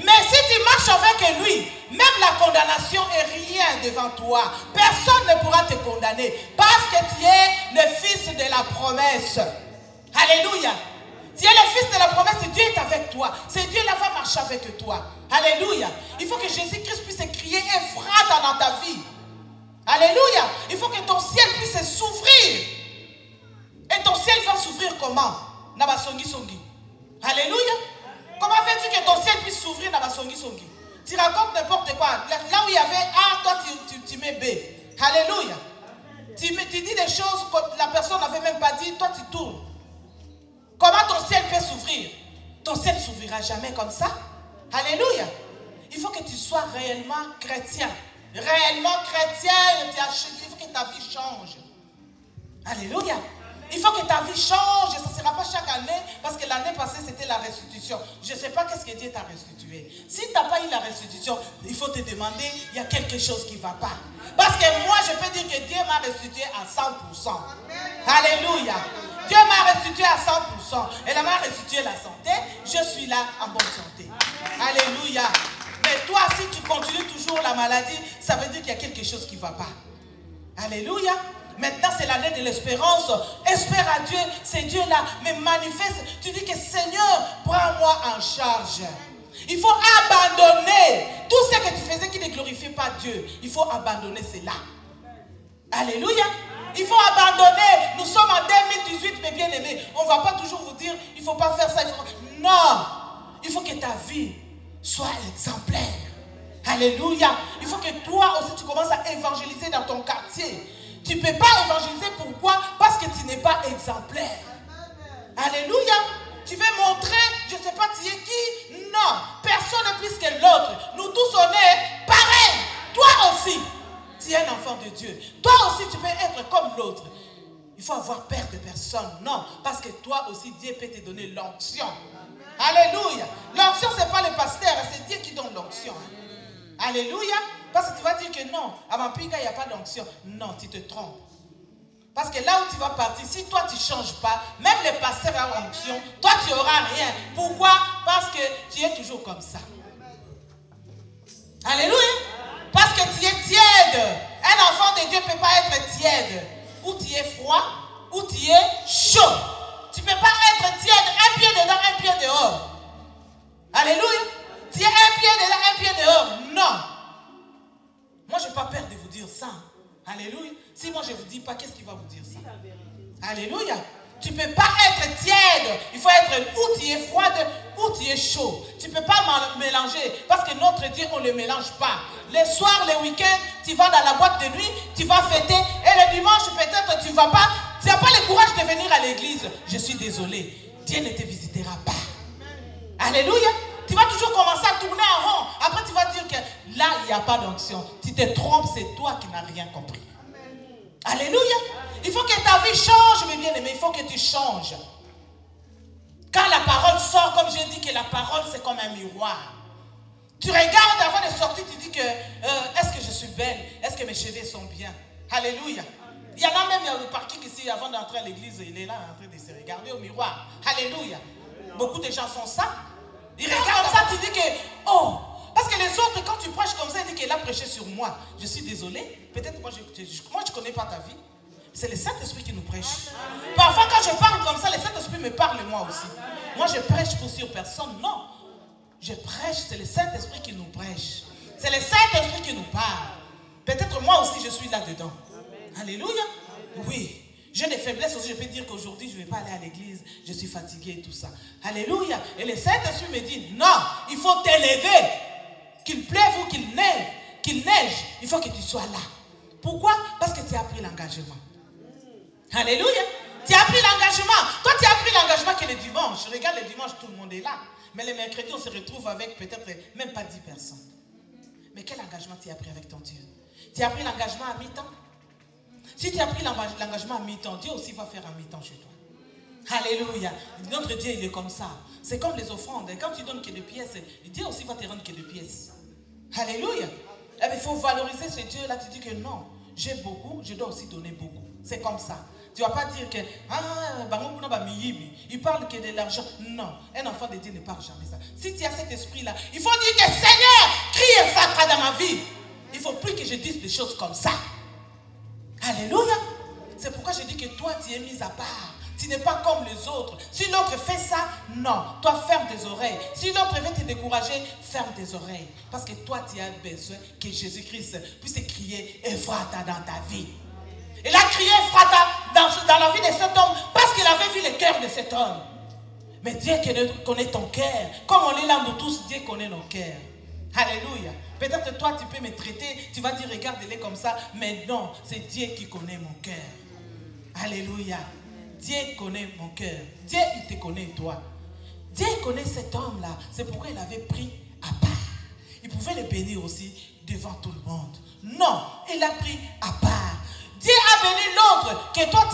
Mais si tu marches avec lui, même la condamnation est rien devant toi. Personne ne pourra te condamner parce que tu es le fils de la promesse. Alléluia. Tu es le fils de la promesse, Dieu est avec toi. C'est Dieu là va marcher avec toi. Alléluia. Il faut que Jésus-Christ puisse crier Ephrata dans ta vie. Alléluia. Il faut que ton ciel puisse s'ouvrir. Et ton ciel va s'ouvrir comment? Nabasongi songi. Alléluia. Comment fais-tu que ton ciel puisse s'ouvrir Nabasongi songi? Tu racontes n'importe quoi. Là où il y avait A, toi tu mets B. Alléluia. Tu dis des choses que la personne n'avait même pas dit, toi tu tournes. Comment ton ciel peut s'ouvrir? Ton ciel ne s'ouvrira jamais comme ça. Alléluia. Il faut que tu sois réellement chrétien. Réellement chrétien. Il faut que ta vie change. Alléluia. Il faut que ta vie change. Ça ne sera pas chaque année. Parce que l'année passée, c'était la restitution. Je ne sais pas qu'est-ce que Dieu t'a restitué. Si tu n'as pas eu la restitution, il faut te demander, il y a quelque chose qui ne va pas. Parce que moi, je peux dire que Dieu m'a restitué à 100%. Alléluia. Dieu m'a restitué à 100%. Elle m'a restitué la santé. Je suis là en bonne santé. Alléluia. Mais toi, si tu continues toujours la maladie, ça veut dire qu'il y a quelque chose qui ne va pas. Alléluia. Maintenant, c'est l'année de l'espérance. Espère à Dieu. C'est Dieu là. Mais manifeste. Tu dis que Seigneur, prends-moi en charge. Il faut abandonner tout ce que tu faisais qui ne glorifiait pas Dieu. Il faut abandonner cela. Alléluia. Il faut abandonner. Nous sommes en 2018, mes bien-aimés. On ne va pas toujours vous dire, il ne faut pas faire ça. Non. Il faut que ta vie soit exemplaire. Alléluia. Il faut que toi aussi, tu commences à évangéliser dans ton quartier. Tu ne peux pas évangéliser. Pourquoi? Parce que tu n'es pas exemplaire. Alléluia. Tu veux montrer, je ne sais pas, tu es qui? Non. Personne n'est plus que l'autre. Nous tous, on est pareils. Toi aussi. Tu es un enfant de Dieu. Toi aussi, tu peux être comme l'autre. Il faut avoir peur de personne. Non, parce que toi aussi, Dieu peut te donner l'onction. Alléluia. L'onction, ce n'est pas le pasteur, c'est Dieu qui donne l'onction. Alléluia. Parce que tu vas dire que non, à Mampinga, il n'y a pas d'onction. Non, tu te trompes. Parce que là où tu vas partir, si toi tu ne changes pas, même le pasteur a onction, toi tu n'auras rien. Pourquoi? Parce que tu es toujours comme ça. Alléluia. Parce que tu es tiède. Un enfant de Dieu ne peut pas être tiède. Ou tu es froid, ou tu es chaud. Tu ne peux pas être tiède, un pied dedans, un pied dehors. Alléluia. Tu es un pied dedans, un pied dehors. Non. Moi, je n'ai pas peur de vous dire ça. Alléluia. Si moi, je ne vous dis pas, qu'est-ce qui va vous dire ça? Alléluia. Tu ne peux pas être tiède. Il faut être ou tu es froide ou tu es chaud. Tu ne peux pas mélanger. Parce que notre Dieu, on ne le mélange pas. Les soirs, les week-ends, tu vas dans la boîte de nuit, tu vas fêter. Et le dimanche, peut-être, tu n'as pas le courage de venir à l'église. Je suis désolé. Dieu ne te visitera pas. Alléluia. Tu vas toujours commencer à tourner en rond. Après, tu vas dire que là, il n'y a pas d'onction. Tu te trompes, c'est toi qui n'as rien compris. Alléluia. Il faut que ta vie change, mes bien-aimés. Il faut que tu changes. Quand la parole sort, comme j'ai dit que la parole, c'est comme un miroir. Tu regardes avant de sortir, tu dis que est-ce que je suis belle? Est-ce que mes cheveux sont bien? Alléluia. Il y en a même au parking ici, avant d'entrer à l'église, il est là en train de se regarder au miroir. Alléluia. Beaucoup de gens font ça. Ils regardent comme ça, tu dis que, oh, parce que les autres, quand tu prêches comme ça, ils disent qu'il a prêché sur moi. Je suis désolé. Peut-être moi, je ne connais pas ta vie. C'est le Saint-Esprit qui nous prêche. Parfois, quand je parle comme ça, le Saint-Esprit me parle moi aussi. Moi, je prêche pour sur personne. Non. Je prêche, c'est le Saint-Esprit qui nous prêche. C'est le Saint-Esprit qui nous parle. Peut-être moi aussi, je suis là-dedans. Alléluia. Oui. J'ai des faiblesses aussi. Je peux dire qu'aujourd'hui, je ne vais pas aller à l'église. Je suis fatigué et tout ça. Alléluia. Et le Saint-Esprit me dit, non, il faut t'élever. Qu'il pleuve ou qu'il neige, il faut que tu sois là. Pourquoi? Parce que tu as pris l'engagement. Alléluia. Tu as pris l'engagement. Toi, tu as pris l'engagement que le dimanche. Regarde, le dimanche, tout le monde est là. Mais le mercredi, on se retrouve avec peut-être même pas 10 personnes. Mais quel engagement tu as pris avec ton Dieu? Tu as pris l'engagement à mi-temps? Si tu as pris l'engagement à mi-temps, Dieu aussi va faire un mi-temps chez toi. Alléluia. Notre Dieu, il est comme ça. C'est comme les offrandes. Quand tu donnes que des pièces, Dieu aussi va te rendre que des pièces. Alléluia. Eh bien, il faut valoriser ce Dieu-là. Tu dis que non, j'ai beaucoup, je dois aussi donner beaucoup. C'est comme ça. Tu ne vas pas dire que il parle que de l'argent. Non, un enfant de Dieu ne parle jamais ça. Si tu as cet esprit-là, il faut dire que Seigneur, crie et fatra dans ma vie. Il ne faut plus que je dise des choses comme ça. Alléluia. C'est pourquoi je dis que toi, tu es mis à part. Tu n'es pas comme les autres. Si l'autre fait ça, non. Toi, ferme tes oreilles. Si l'autre veut te décourager, ferme tes oreilles. Parce que toi, tu as besoin que Jésus-Christ puisse crier Ephrata dans ta vie. Il a crié Ephrata dans la vie de cet homme parce qu'il avait vu le cœur de cet homme. Mais Dieu connaît ton cœur. Comme on est là, nous tous, Dieu connaît nos cœurs. Alléluia. Peut-être que toi, tu peux me traiter, tu vas dire, regarde-les comme ça. Mais non, c'est Dieu qui connaît mon cœur. Alléluia. Dieu connaît mon cœur. Dieu, il te connaît toi. Dieu connaît cet homme-là. C'est pourquoi il avait pris à part. Il pouvait le bénir aussi devant tout le monde. Non, il a pris à part. Dieu a béni l'autre que toi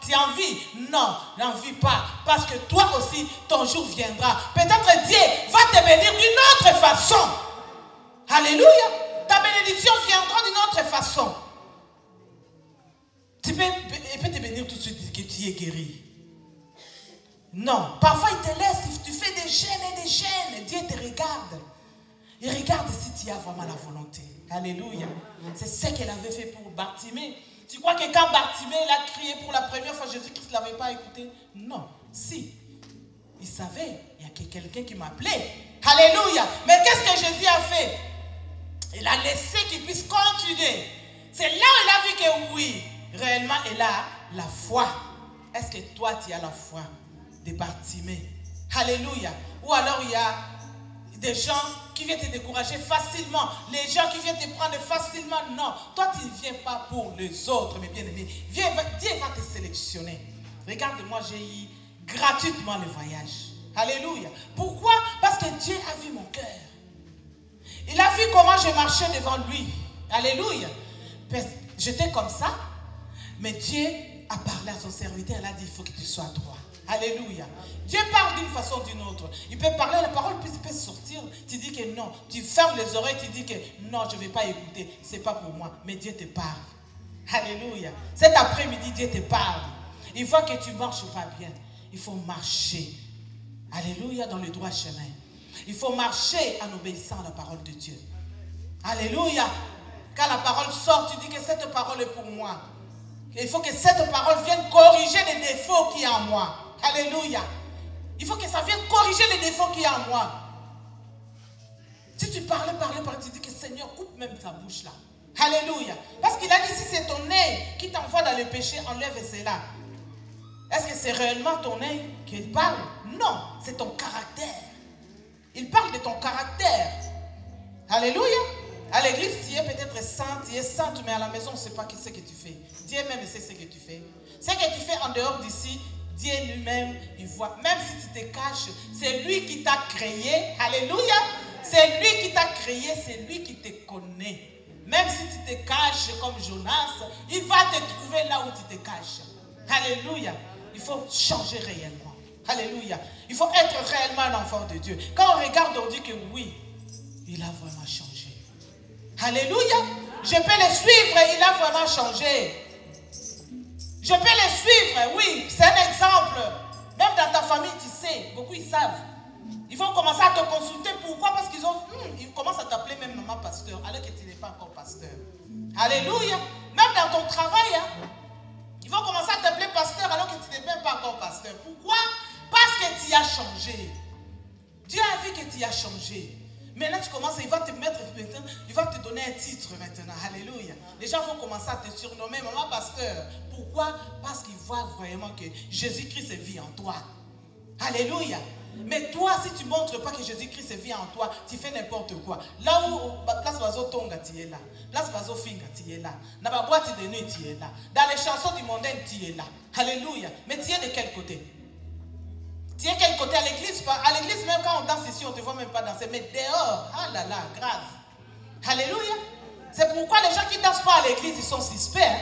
tu envies. Non, n'envie pas. Parce que toi aussi, ton jour viendra. Peut-être Dieu va te bénir d'une autre façon. Alléluia. Ta bénédiction viendra d'une autre façon. Il peut te bénir tout de suite que tu es guéri. Non. Parfois, il te laisse. Tu fais des gênes et des gênes. Dieu te regarde. Il regarde si tu as vraiment la volonté. Alléluia. C'est ce qu'elle avait fait pour Bartimée. Tu crois que quand Bartimée a crié pour la première fois, Jésus-Christ ne l'avait pas écouté? Non. Si. Il savait, il y a quelqu'un qui m'appelait. Alléluia. Mais qu'est-ce que Jésus a fait? Il a laissé qu'il puisse continuer. C'est là où il a vu que oui, réellement, il a la foi. Est-ce que toi, tu as la foi de Bartimée? Alléluia. Ou alors il y a des gens qui viennent te décourager facilement. Les gens qui viennent te prendre facilement. Non, toi tu ne viens pas pour les autres, mes bien-aimés. Dieu va te sélectionner. Regarde-moi, j'ai eu gratuitement le voyage. Alléluia. Pourquoi? Parce que Dieu a vu mon cœur. Il a vu comment je marchais devant lui. Alléluia. J'étais comme ça, mais Dieu a parlé à son serviteur. Il a dit, il faut que tu sois droit. Alléluia. Dieu parle d'une façon ou d'une autre. Il peut parler, la parole peut sortir. Tu dis que non. Tu fermes les oreilles, tu dis que non, je ne vais pas écouter. Ce n'est pas pour moi. Mais Dieu te parle. Alléluia. Cet après-midi, Dieu te parle. Il faut que tu ne marches pas bien. Il faut marcher. Alléluia, dans le droit chemin. Il faut marcher en obéissant à la parole de Dieu. Alléluia. Quand la parole sort, tu dis que cette parole est pour moi. Il faut que cette parole vienne corriger les défauts qu'il y a en moi. Alléluia. Il faut que ça vienne corriger les défauts qu'il y a en moi. Si tu parlais, tu dis que Seigneur, coupe même ta bouche là. Alléluia. Parce qu'il a dit, si c'est ton œil qui t'envoie dans le péché, enlève cela. Est-ce que c'est réellement ton œil qu'il parle? Non, c'est ton caractère. Il parle de ton caractère. Alléluia. À l'église, tu es peut-être sainte, tu es sainte, mais à la maison, on ne sait pas ce que tu fais. Dieu même sait ce que tu fais. Ce que tu fais en dehors d'ici, Dieu lui-même, il voit. Même si tu te caches, c'est lui qui t'a créé. Alléluia. C'est lui qui t'a créé, c'est lui qui te connaît. Même si tu te caches comme Jonas, il va te trouver là où tu te caches. Alléluia. Il faut changer réellement. Alléluia. Il faut être réellement un enfant de Dieu. Quand on regarde, on dit que oui, il a vraiment changé. Alléluia. Je peux le suivre, il a vraiment changé. Je peux le suivre, oui, c'est un exemple. Même dans ta famille, tu sais, beaucoup ils savent. Ils vont commencer à te consulter. Pourquoi? Parce ils commencent à t'appeler même maman pasteur, alors que tu n'es pas encore pasteur. Alléluia. Même dans ton travail, ils vont commencer à t'appeler pasteur, alors que tu n'es même pas encore pasteur. Pourquoi? Parce que tu as changé. Dieu a vu que tu as changé. Maintenant, tu commences, il va te mettre, il va te donner un titre maintenant. Alléluia. Les gens vont commencer à te surnommer maman pasteur. Pourquoi? Parce qu'ils voient vraiment que Jésus-Christ vit en toi. Alléluia. Mais toi, si tu ne montres pas que Jésus-Christ vit en toi, tu fais n'importe quoi. Là où place Bazo Tonga, tu es là. Place Bazo Finga, tu es là. Dans la boîte de nuit, tu es là. Dans les chansons du mondain, tu es là. Alléluia. Mais tu es de quel côté? Tu es quel côté? À l'église? À l'église, même quand on danse ici, on ne te voit même pas danser. Mais dehors, ah là là, grave. Alléluia. C'est pourquoi les gens qui ne dansent pas à l'église, ils sont suspects. Hein?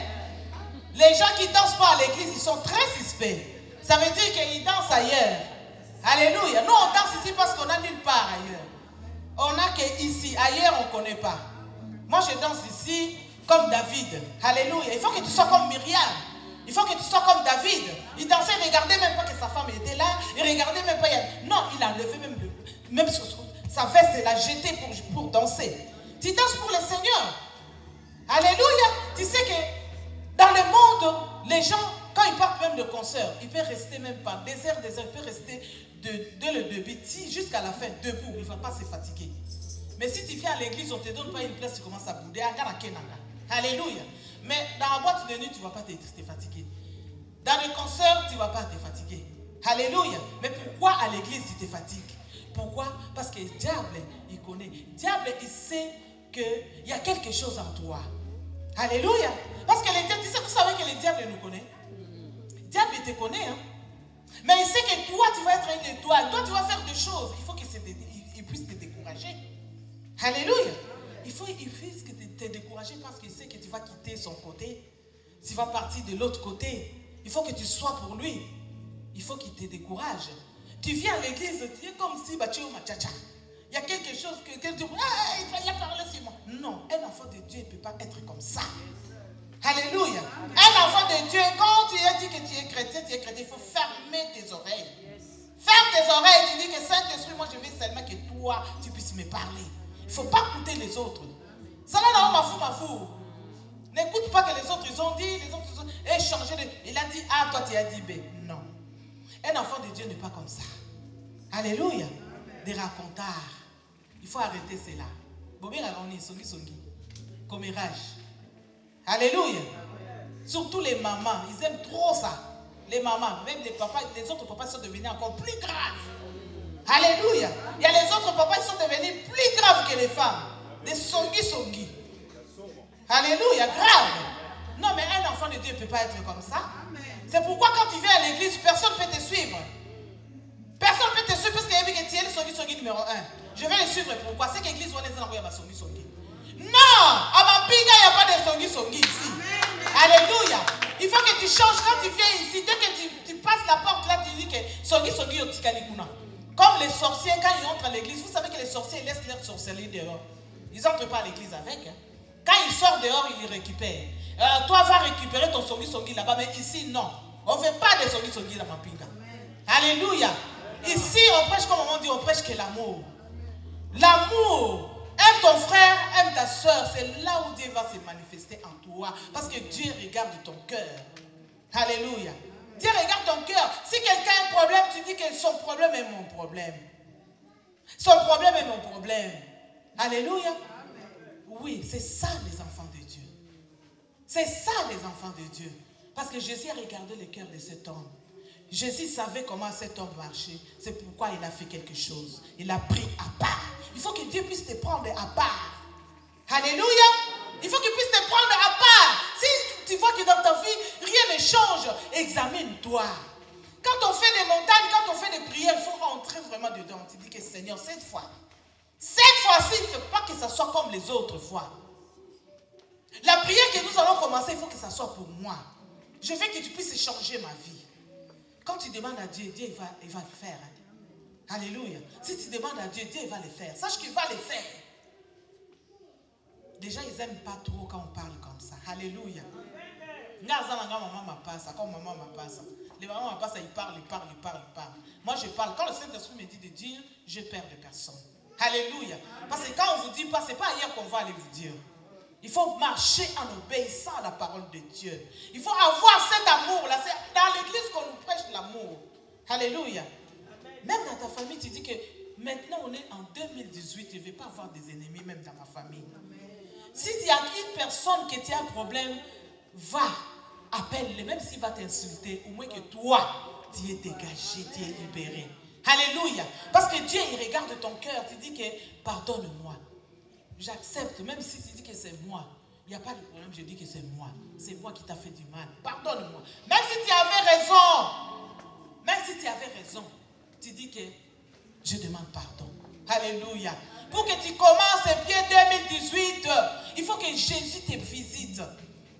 Les gens qui ne dansent pas à l'église, ils sont très suspects. Ça veut dire qu'ils dansent ailleurs. Alléluia. Nous, on danse ici parce qu'on n'a nulle part ailleurs. On n'a qu'ici. Ailleurs, on ne connaît pas. Moi, je danse ici comme David. Alléluia. Il faut que tu sois comme Myriam. Il faut que tu sois comme David. Il dansait, il ne regardait même pas que sa femme était là. Il ne regardait même pas. Non, il a levé même sa veste, il l'a jetée pour danser. Tu danses pour le Seigneur. Alléluia. Tu sais que dans le monde, les gens, quand ils partent même de concert, ils peuvent rester même pas des heures, ils peuvent rester de le début jusqu'à la fin, debout. Il ne va pas se fatiguer. Mais si tu viens à l'église, on ne te donne pas une place, tu commences à bouder. Alléluia. Mais dans la boîte de nuit, tu ne vas pas te fatiguer. Dans le concert, tu ne vas pas te fatiguer. Alléluia. Mais pourquoi à l'église, tu te fatigues? Pourquoi? Parce que le diable, il connaît. Le diable, il sait qu'il y a quelque chose en toi. Alléluia. Parce que le diable, vous savez que le diable nous connaît. Le diable, il te connaît. Hein? Mais il sait que toi, tu vas être une étoile. Toi, tu vas faire des choses. Il faut qu'il puisse te décourager. Alléluia. Il puisse te décourager parce qu'il sait que tu vas quitter son côté. Tu vas partir de l'autre côté. Il faut que tu sois pour lui. Il faut qu'il te décourage. Tu viens à l'église, tu es comme si tu es machacha. Il y a quelque chose que tu dis, il va parler sur moi. Non, un enfant de Dieu ne peut pas être comme ça. Alléluia. Un enfant de Dieu, quand tu as dit que tu es chrétien, il faut fermer tes oreilles. Ferme tes oreilles, tu dis que Saint-Esprit, moi je veux seulement que toi, tu puisses me parler. Il ne faut pas écouter les autres. Ça là, ma fou. N'écoute pas que les autres, ils ont dit, les autres, ils ont changé. Il a dit A, toi tu as dit B. Non. Un enfant de Dieu n'est pas comme ça. Alléluia. Des racontards. Il faut arrêter cela. Commérage. Alléluia. Surtout les mamans, ils aiment trop ça. Les mamans, même les papas, les autres papas sont devenus encore plus graves. Alléluia. Il y a les autres papas qui sont devenus plus graves que les femmes. Des songi. Alléluia, grave. Non, mais un enfant de Dieu ne peut pas être comme ça. C'est pourquoi quand tu viens à l'église, personne ne peut te suivre. Personne ne peut te suivre parce qu'il y a le songi numéro 1. Je vais le suivre. Pourquoi? C'est que l'église va les envoyer à ma songi. Non, à ma pinga, il n'y a pas de songi ici. Alléluia. Il faut que tu changes quand tu viens ici. Dès que tu passes la porte là, tu dis que songi au tikalikuna. Comme les sorciers, quand ils entrent à l'église, vous savez que les sorciers laissent leur sorcellerie dehors. Ils n'entrent pas à l'église avec. Hein. Quand ils sortent dehors, ils les récupèrent. Toi, va récupérer ton songi là-bas, mais ici, non. On ne fait pas de songi dans ma pinga. Alléluia. Ici, on prêche, comme on dit, on prêche que l'amour. L'amour. Aime ton frère, aime ta soeur. C'est là où Dieu va se manifester en toi. Parce que Dieu regarde ton cœur. Alléluia. Dieu regarde ton cœur. Si quelqu'un a un problème, tu dis que son problème est mon problème. Son problème est mon problème. Alléluia. Oui, c'est ça les enfants de Dieu. C'est ça les enfants de Dieu. Parce que Jésus a regardé le cœur de cet homme. Jésus savait comment cet homme marchait. C'est pourquoi il a fait quelque chose. Il a pris à part. Il faut que Dieu puisse te prendre à part. Alléluia. Il faut qu'il puisse te prendre à part. Si tu vois que dans ta vie, rien ne change, examine-toi. Quand on fait des montagnes, quand on fait des prières, il faut rentrer vraiment dedans. Tu dis que Seigneur, cette fois-ci, il ne faut pas que ça soit comme les autres fois. La prière que nous allons commencer, il faut que ça soit pour moi. Je veux que tu puisses changer ma vie. Quand tu demandes à Dieu, Dieu il va le faire. Alléluia. Si tu demandes à Dieu, Dieu va le faire. Sache qu'il va le faire. Déjà, ils n'aiment pas trop quand on parle comme ça. Alléluia. Quand maman m'a passe, les mamans m'a passe, ils parlent. Moi, je parle. Quand le Saint-Esprit me dit de dire, je perds de personnes. Alléluia. Parce que quand on vous dit pas, ce n'est pas hier qu'on va aller vous dire. Il faut marcher en obéissant à la parole de Dieu. Il faut avoir cet amour-là. C'est dans l'église qu'on nous prêche l'amour. Alléluia. Même dans ta famille, tu dis que Maintenant, on est en 2018, je ne vais pas avoir des ennemis, même dans ma famille. Si il y a une personne qui a un problème, va, appelle-le, même s'il va t'insulter, au moins que toi, tu es dégagé, tu es libéré. Alléluia. Parce que Dieu, il regarde ton cœur, tu dis que pardonne-moi. J'accepte, même si tu dis que c'est moi. Il n'y a pas de problème, je dis que c'est moi. C'est moi qui t'a fait du mal. Pardonne-moi. Même si tu avais raison, tu dis que je demande pardon. Alléluia. Pour que tu commences bien 2018, il faut que Jésus te visite.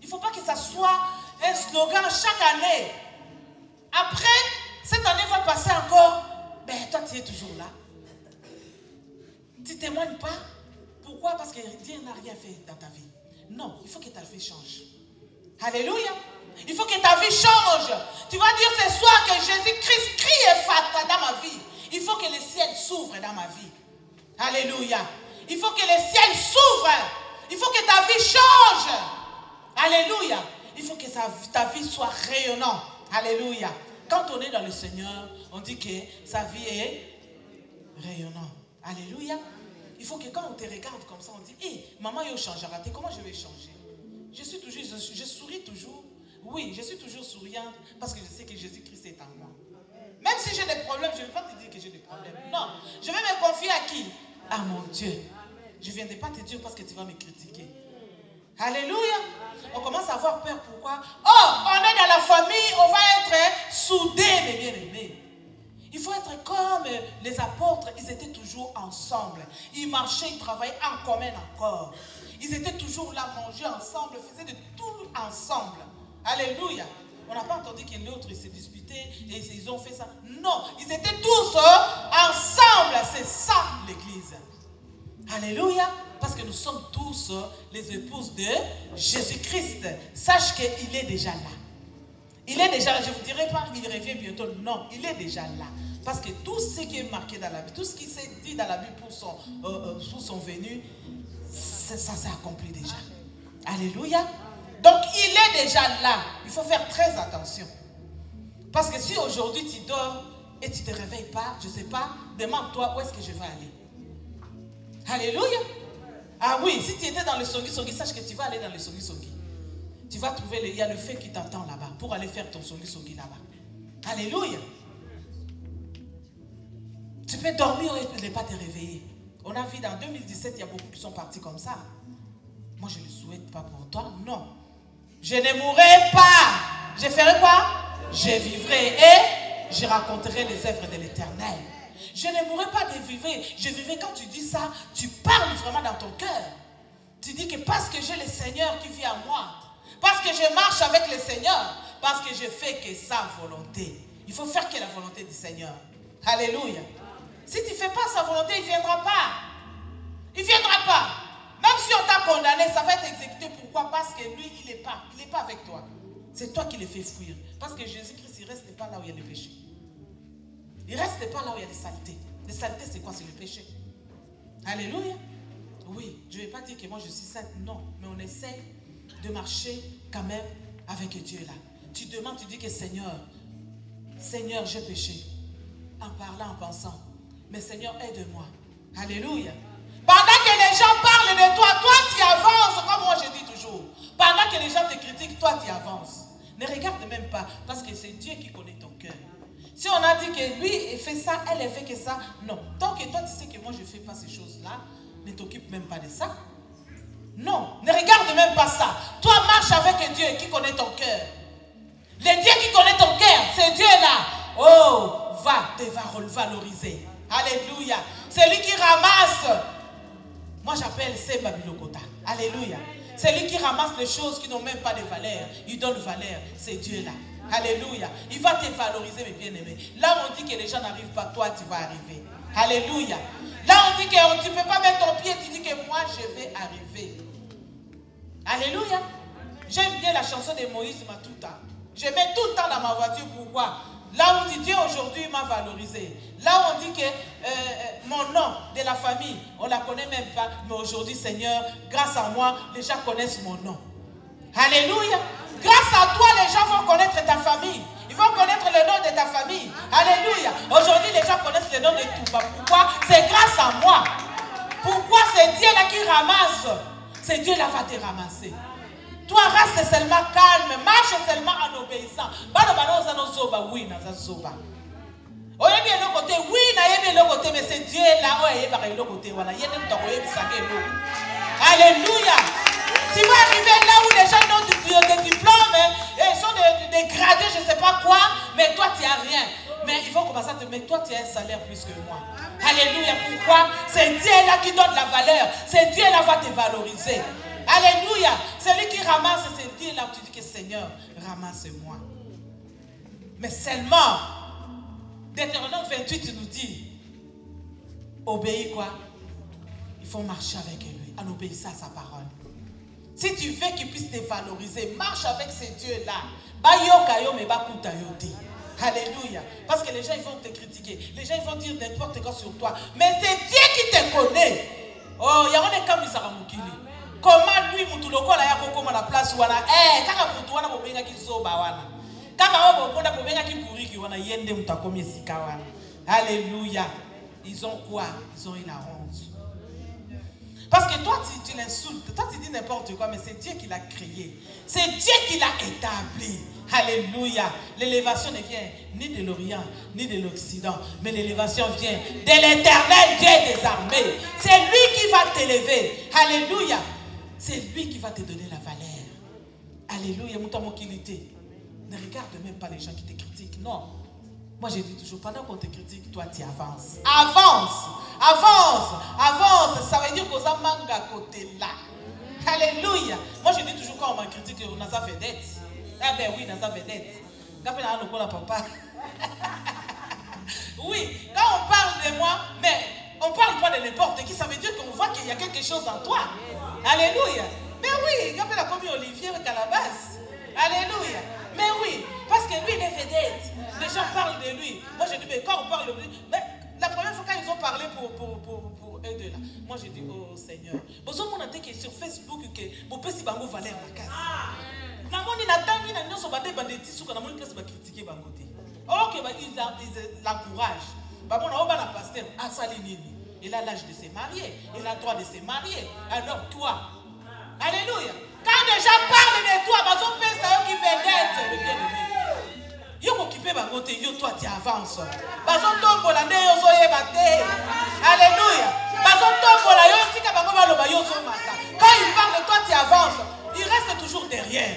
Il ne faut pas que ça soit un slogan chaque année. Après, cette année va passer encore. Ben, toi, tu es toujours là. Tu ne témoignes pas. Pourquoi? Parce que Dieu n'a rien fait dans ta vie. Non, il faut que ta vie change. Alléluia. Il faut que ta vie change. Tu vas dire ce soir que Jésus-Christ crie et fata dans ma vie. Il faut que le ciel s'ouvre dans ma vie. Alléluia. Il faut que le ciel s'ouvre. Il faut que ta vie change. Alléluia. Il faut que ta vie soit rayonnante. Alléluia. Quand on est dans le Seigneur, on dit que sa vie est rayonnante. Alléluia. Il faut que quand on te regarde comme ça, on dit, hé, maman, il changera. Comment je vais changer? Je souris toujours. Oui, je suis toujours souriante parce que je sais que Jésus-Christ est en moi. Même si j'ai des problèmes, je ne vais pas te dire que j'ai des problèmes. Non, je vais me confier à qui? À mon Dieu. Je ne viendrai pas te dire parce que tu vas me critiquer. Alléluia. On commence à avoir peur. Pourquoi? Oh, on est dans la famille, on va être soudés, mes bien-aimés. Il faut être comme les apôtres, ils étaient toujours ensemble. Ils marchaient, ils travaillaient en commun encore. Ils étaient toujours là, manger ensemble, faisaient de tout ensemble. Alléluia. On n'a pas entendu que l'autre s'est disputé et ils ont fait ça. Non, ils étaient tous ensemble. C'est ça l'église. Alléluia. Parce que nous sommes tous les épouses de Jésus-Christ. Sache qu'il est déjà là. Il est déjà là. Je ne vous dirai pas qu'il revient bientôt. Non, il est déjà là. Parce que tout ce qui est marqué dans la Bible, tout ce qui s'est dit dans la Bible pour son venu, ça s'est accompli déjà. Alléluia. Donc il est déjà là. Il faut faire très attention. Parce que si aujourd'hui tu dors et tu ne te réveilles pas, je ne sais pas, demande-toi où est-ce que je vais aller. Alléluia. Ah oui, si tu étais dans le songi-songi, sache que tu vas aller dans le songi-songi. Tu vas trouver, il y a le feu qui t'attend là-bas pour aller faire ton songi-songi là-bas. Alléluia. Tu peux dormir et ne pas te réveiller. On a vu dans 2017, il y a beaucoup qui sont partis comme ça. Moi, je ne le souhaite pas pour toi. Non. Je ne mourrai pas. Je ferai quoi? Je vivrai et je raconterai les œuvres de l'Éternel. Je ne mourrai pas de vivre. Je vivrai. Quand tu dis ça, tu parles vraiment dans ton cœur. Tu dis que parce que j'ai le Seigneur qui vit en moi, parce que je marche avec le Seigneur, parce que je fais que sa volonté. Il faut faire que la volonté du Seigneur. Alléluia. Si tu ne fais pas sa volonté, il ne viendra pas. Il ne viendra pas. Même si on t'a condamné, ça va être exécuté. Pourquoi? Parce que lui, il n'est pas avec toi. C'est toi qui le fais fuir. Parce que Jésus-Christ, il ne reste pas là où il y a le péché. Il ne reste pas là où il y a des saletés. Les saletés, c'est quoi? C'est le péché. Alléluia. Oui, je ne vais pas dire que moi je suis sainte. Non, mais on essaie de marcher quand même avec Dieu là. Tu demandes, tu dis que Seigneur, j'ai péché. En parlant, en pensant. Mais Seigneur, aide-moi. Alléluia. Pendant que les gens parlent de toi, toi tu avances, comme moi je dis toujours. Pendant que les gens te critiquent, toi tu avances. Ne regarde même pas, parce que c'est Dieu qui connaît ton cœur. Si on a dit que lui il fait ça, elle elle fait que ça, non. Tant que toi tu sais que moi je ne fais pas ces choses-là, ne t'occupe même pas de ça. Non, ne regarde même pas ça. Toi marche avec Dieu qui connaît ton cœur. Le Dieu qui connaît ton cœur, c'est Dieu là. Oh, va te valoriser. Alléluia. C'est lui qui ramasse. Moi j'appelle c'est Babilokota. Alléluia. C'est lui qui ramasse les choses qui n'ont même pas de valeur. Il donne valeur. C'est Dieu là. Alléluia. Il va te valoriser, mes bien-aimés. Là on dit que les gens n'arrivent pas, toi tu vas arriver. Alléluia. Là on dit que tu ne peux pas mettre ton pied, tu dis que moi je vais arriver. Alléluia. J'aime bien la chanson de Moïse Matuta. Je mets tout le temps dans ma voiture. Pourquoi? Là où on dit Dieu aujourd'hui m'a valorisé. Là où on dit que mon nom de la famille, on ne la connaît même pas. Mais aujourd'hui, Seigneur, grâce à moi, les gens connaissent mon nom. Alléluia. Grâce à toi, les gens vont connaître ta famille. Ils vont connaître le nom de ta famille. Alléluia. Aujourd'hui, les gens connaissent le nom de Touba. Pourquoi? C'est grâce à moi. Pourquoi c'est Dieu là qui ramasse? C'est Dieu là va te ramasser. Toi, reste seulement calme. Marche seulement en obéissant. Oui, mais c'est Dieu là. Alléluia. Tu vas arriver là où les gens ont des diplômes et sont des gradés, je ne sais pas quoi, mais toi tu n'as rien. Mais ils vont commencer à te dire, mais toi tu as un salaire plus que moi. Alléluia. Pourquoi? C'est Dieu là qui donne la valeur. C'est Dieu là qui va te valoriser. Alléluia. C'est lui qui ramasse. C'est Dieu là où tu dis que Seigneur, ramasse-moi. Mais seulement, Deutéronome 28 nous dit, obéis quoi? Il faut marcher avec lui, en obéissant à sa parole. Si tu veux qu'il puisse te valoriser, marche avec ces dieux-là. Alléluia. Parce que les gens ils vont te critiquer. Les gens ils vont dire n'importe quoi sur toi. Mais c'est Dieu qui te connaît. Oh, il y a un cas qui comment lui, Moutuloko, la yako la place wana. Kaka Moutuana Bobenga qui zoba wana. Kaka Obonda Bobenga qui pourri qui wana yende mutakomi sika wana. Alléluia. Ils ont quoi? Ils ont une honte. Parce que toi, tu l'insultes, toi, tu dis n'importe quoi, mais c'est Dieu qui l'a créé. C'est Dieu qui l'a établi. Alléluia. L'élévation ne vient ni de l'Orient, ni de l'Occident, mais l'élévation vient de l'Éternel Dieu des armées. C'est lui qui va t'élever. Alléluia. C'est lui qui va te donner la valeur. Alléluia. Ne regarde même pas les gens qui te critiquent. Non. Moi, je dis toujours, pendant qu'on te critique, toi, tu avances. Avance, avance, avance. Ça veut dire qu'on a manga côté là. Alléluia. Moi, je dis toujours, quand on m'a critiqué, on a sa vedette. Ah ben oui, on a sa vedette. Papa. Oui, quand on parle de moi, mais on ne parle pas de n'importe qui. Ça veut dire qu'on voit qu'il y a quelque chose en toi. Alléluia. Mais oui, quand on a commis Olivier à la base. Alléluia. Mais oui, parce que lui, il est vedette. Les gens parlent de lui. Moi, je dis, mais quand on parle de lui, mais la première fois quand ils ont parlé pour eux deux là, moi, je dis, oh Seigneur. Bon, on a dit que sur Facebook, que mon père, c'est Bango Valère ma case. Namoni n'attend ni n'ont pas des bandits sous quand namoni place va critiquer Bangoté. Ok, ils l'encouragent. Bah bon, on a un pasteur à Salinini. Il a l'âge de se marier. Il a le droit de se marier. Alors toi, alléluia. Quand les gens parlent de toi, bah son père, c'est eux qui vedette le bien-aimé. Yo occupé Bangoté, yo toi tu avances. Bah son tombe la né yo soye baté. Alléluia. Bah son tombe la yo tika bango ba lo ba yo so mata. Quand il parle de toi, tu avances. Il reste toujours derrière.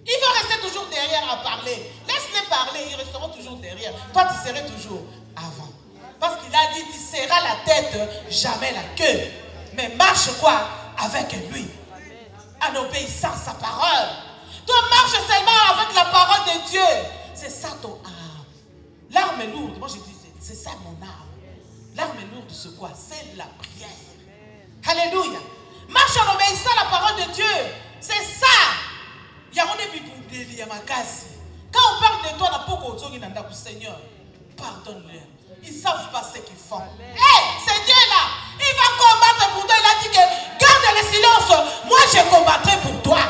Ils vont rester toujours derrière à parler. Laisse-les parler, ils resteront toujours derrière. Toi, tu serais toujours avant. Parce qu'il a dit, tu seras la tête, jamais la queue. Mais marche quoi? Avec lui. En obéissant à sa parole. Toi, marche seulement avec la parole de Dieu. C'est ça ton âme. L'arme est lourde. Moi, je dis, c'est ça mon âme. L'arme est lourde, c'est quoi? C'est la prière. Alléluia. Marche en obéissant à la parole de Dieu. C'est ça. Quand on parle de toi, Seigneur, pardonne-leur. Ils ne savent pas ce qu'ils font. Hey, c'est Dieu là. Il va combattre pour toi. Il a dit que garde le silence. Moi, je combattrai pour toi.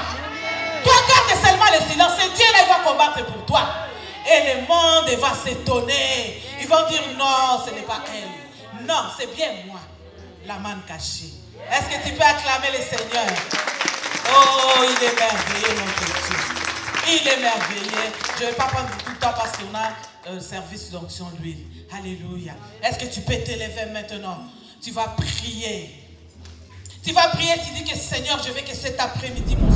Toi, garde seulement le silence. C'est Dieu là, il va combattre pour toi. Et le monde va s'étonner. Ils vont dire non, ce n'est pas elle. Non, c'est bien moi. La manne cachée. Est-ce que tu peux acclamer le Seigneur? Oh, il est merveilleux, mon Dieu. Il est merveilleux. Je ne vais pas prendre tout le temps parce qu'on a un service d'onction d'huile. Alléluia. Est-ce que tu peux t'élever maintenant? Tu vas prier. Tu vas prier, tu dis que Seigneur, je veux que cet après-midi, mon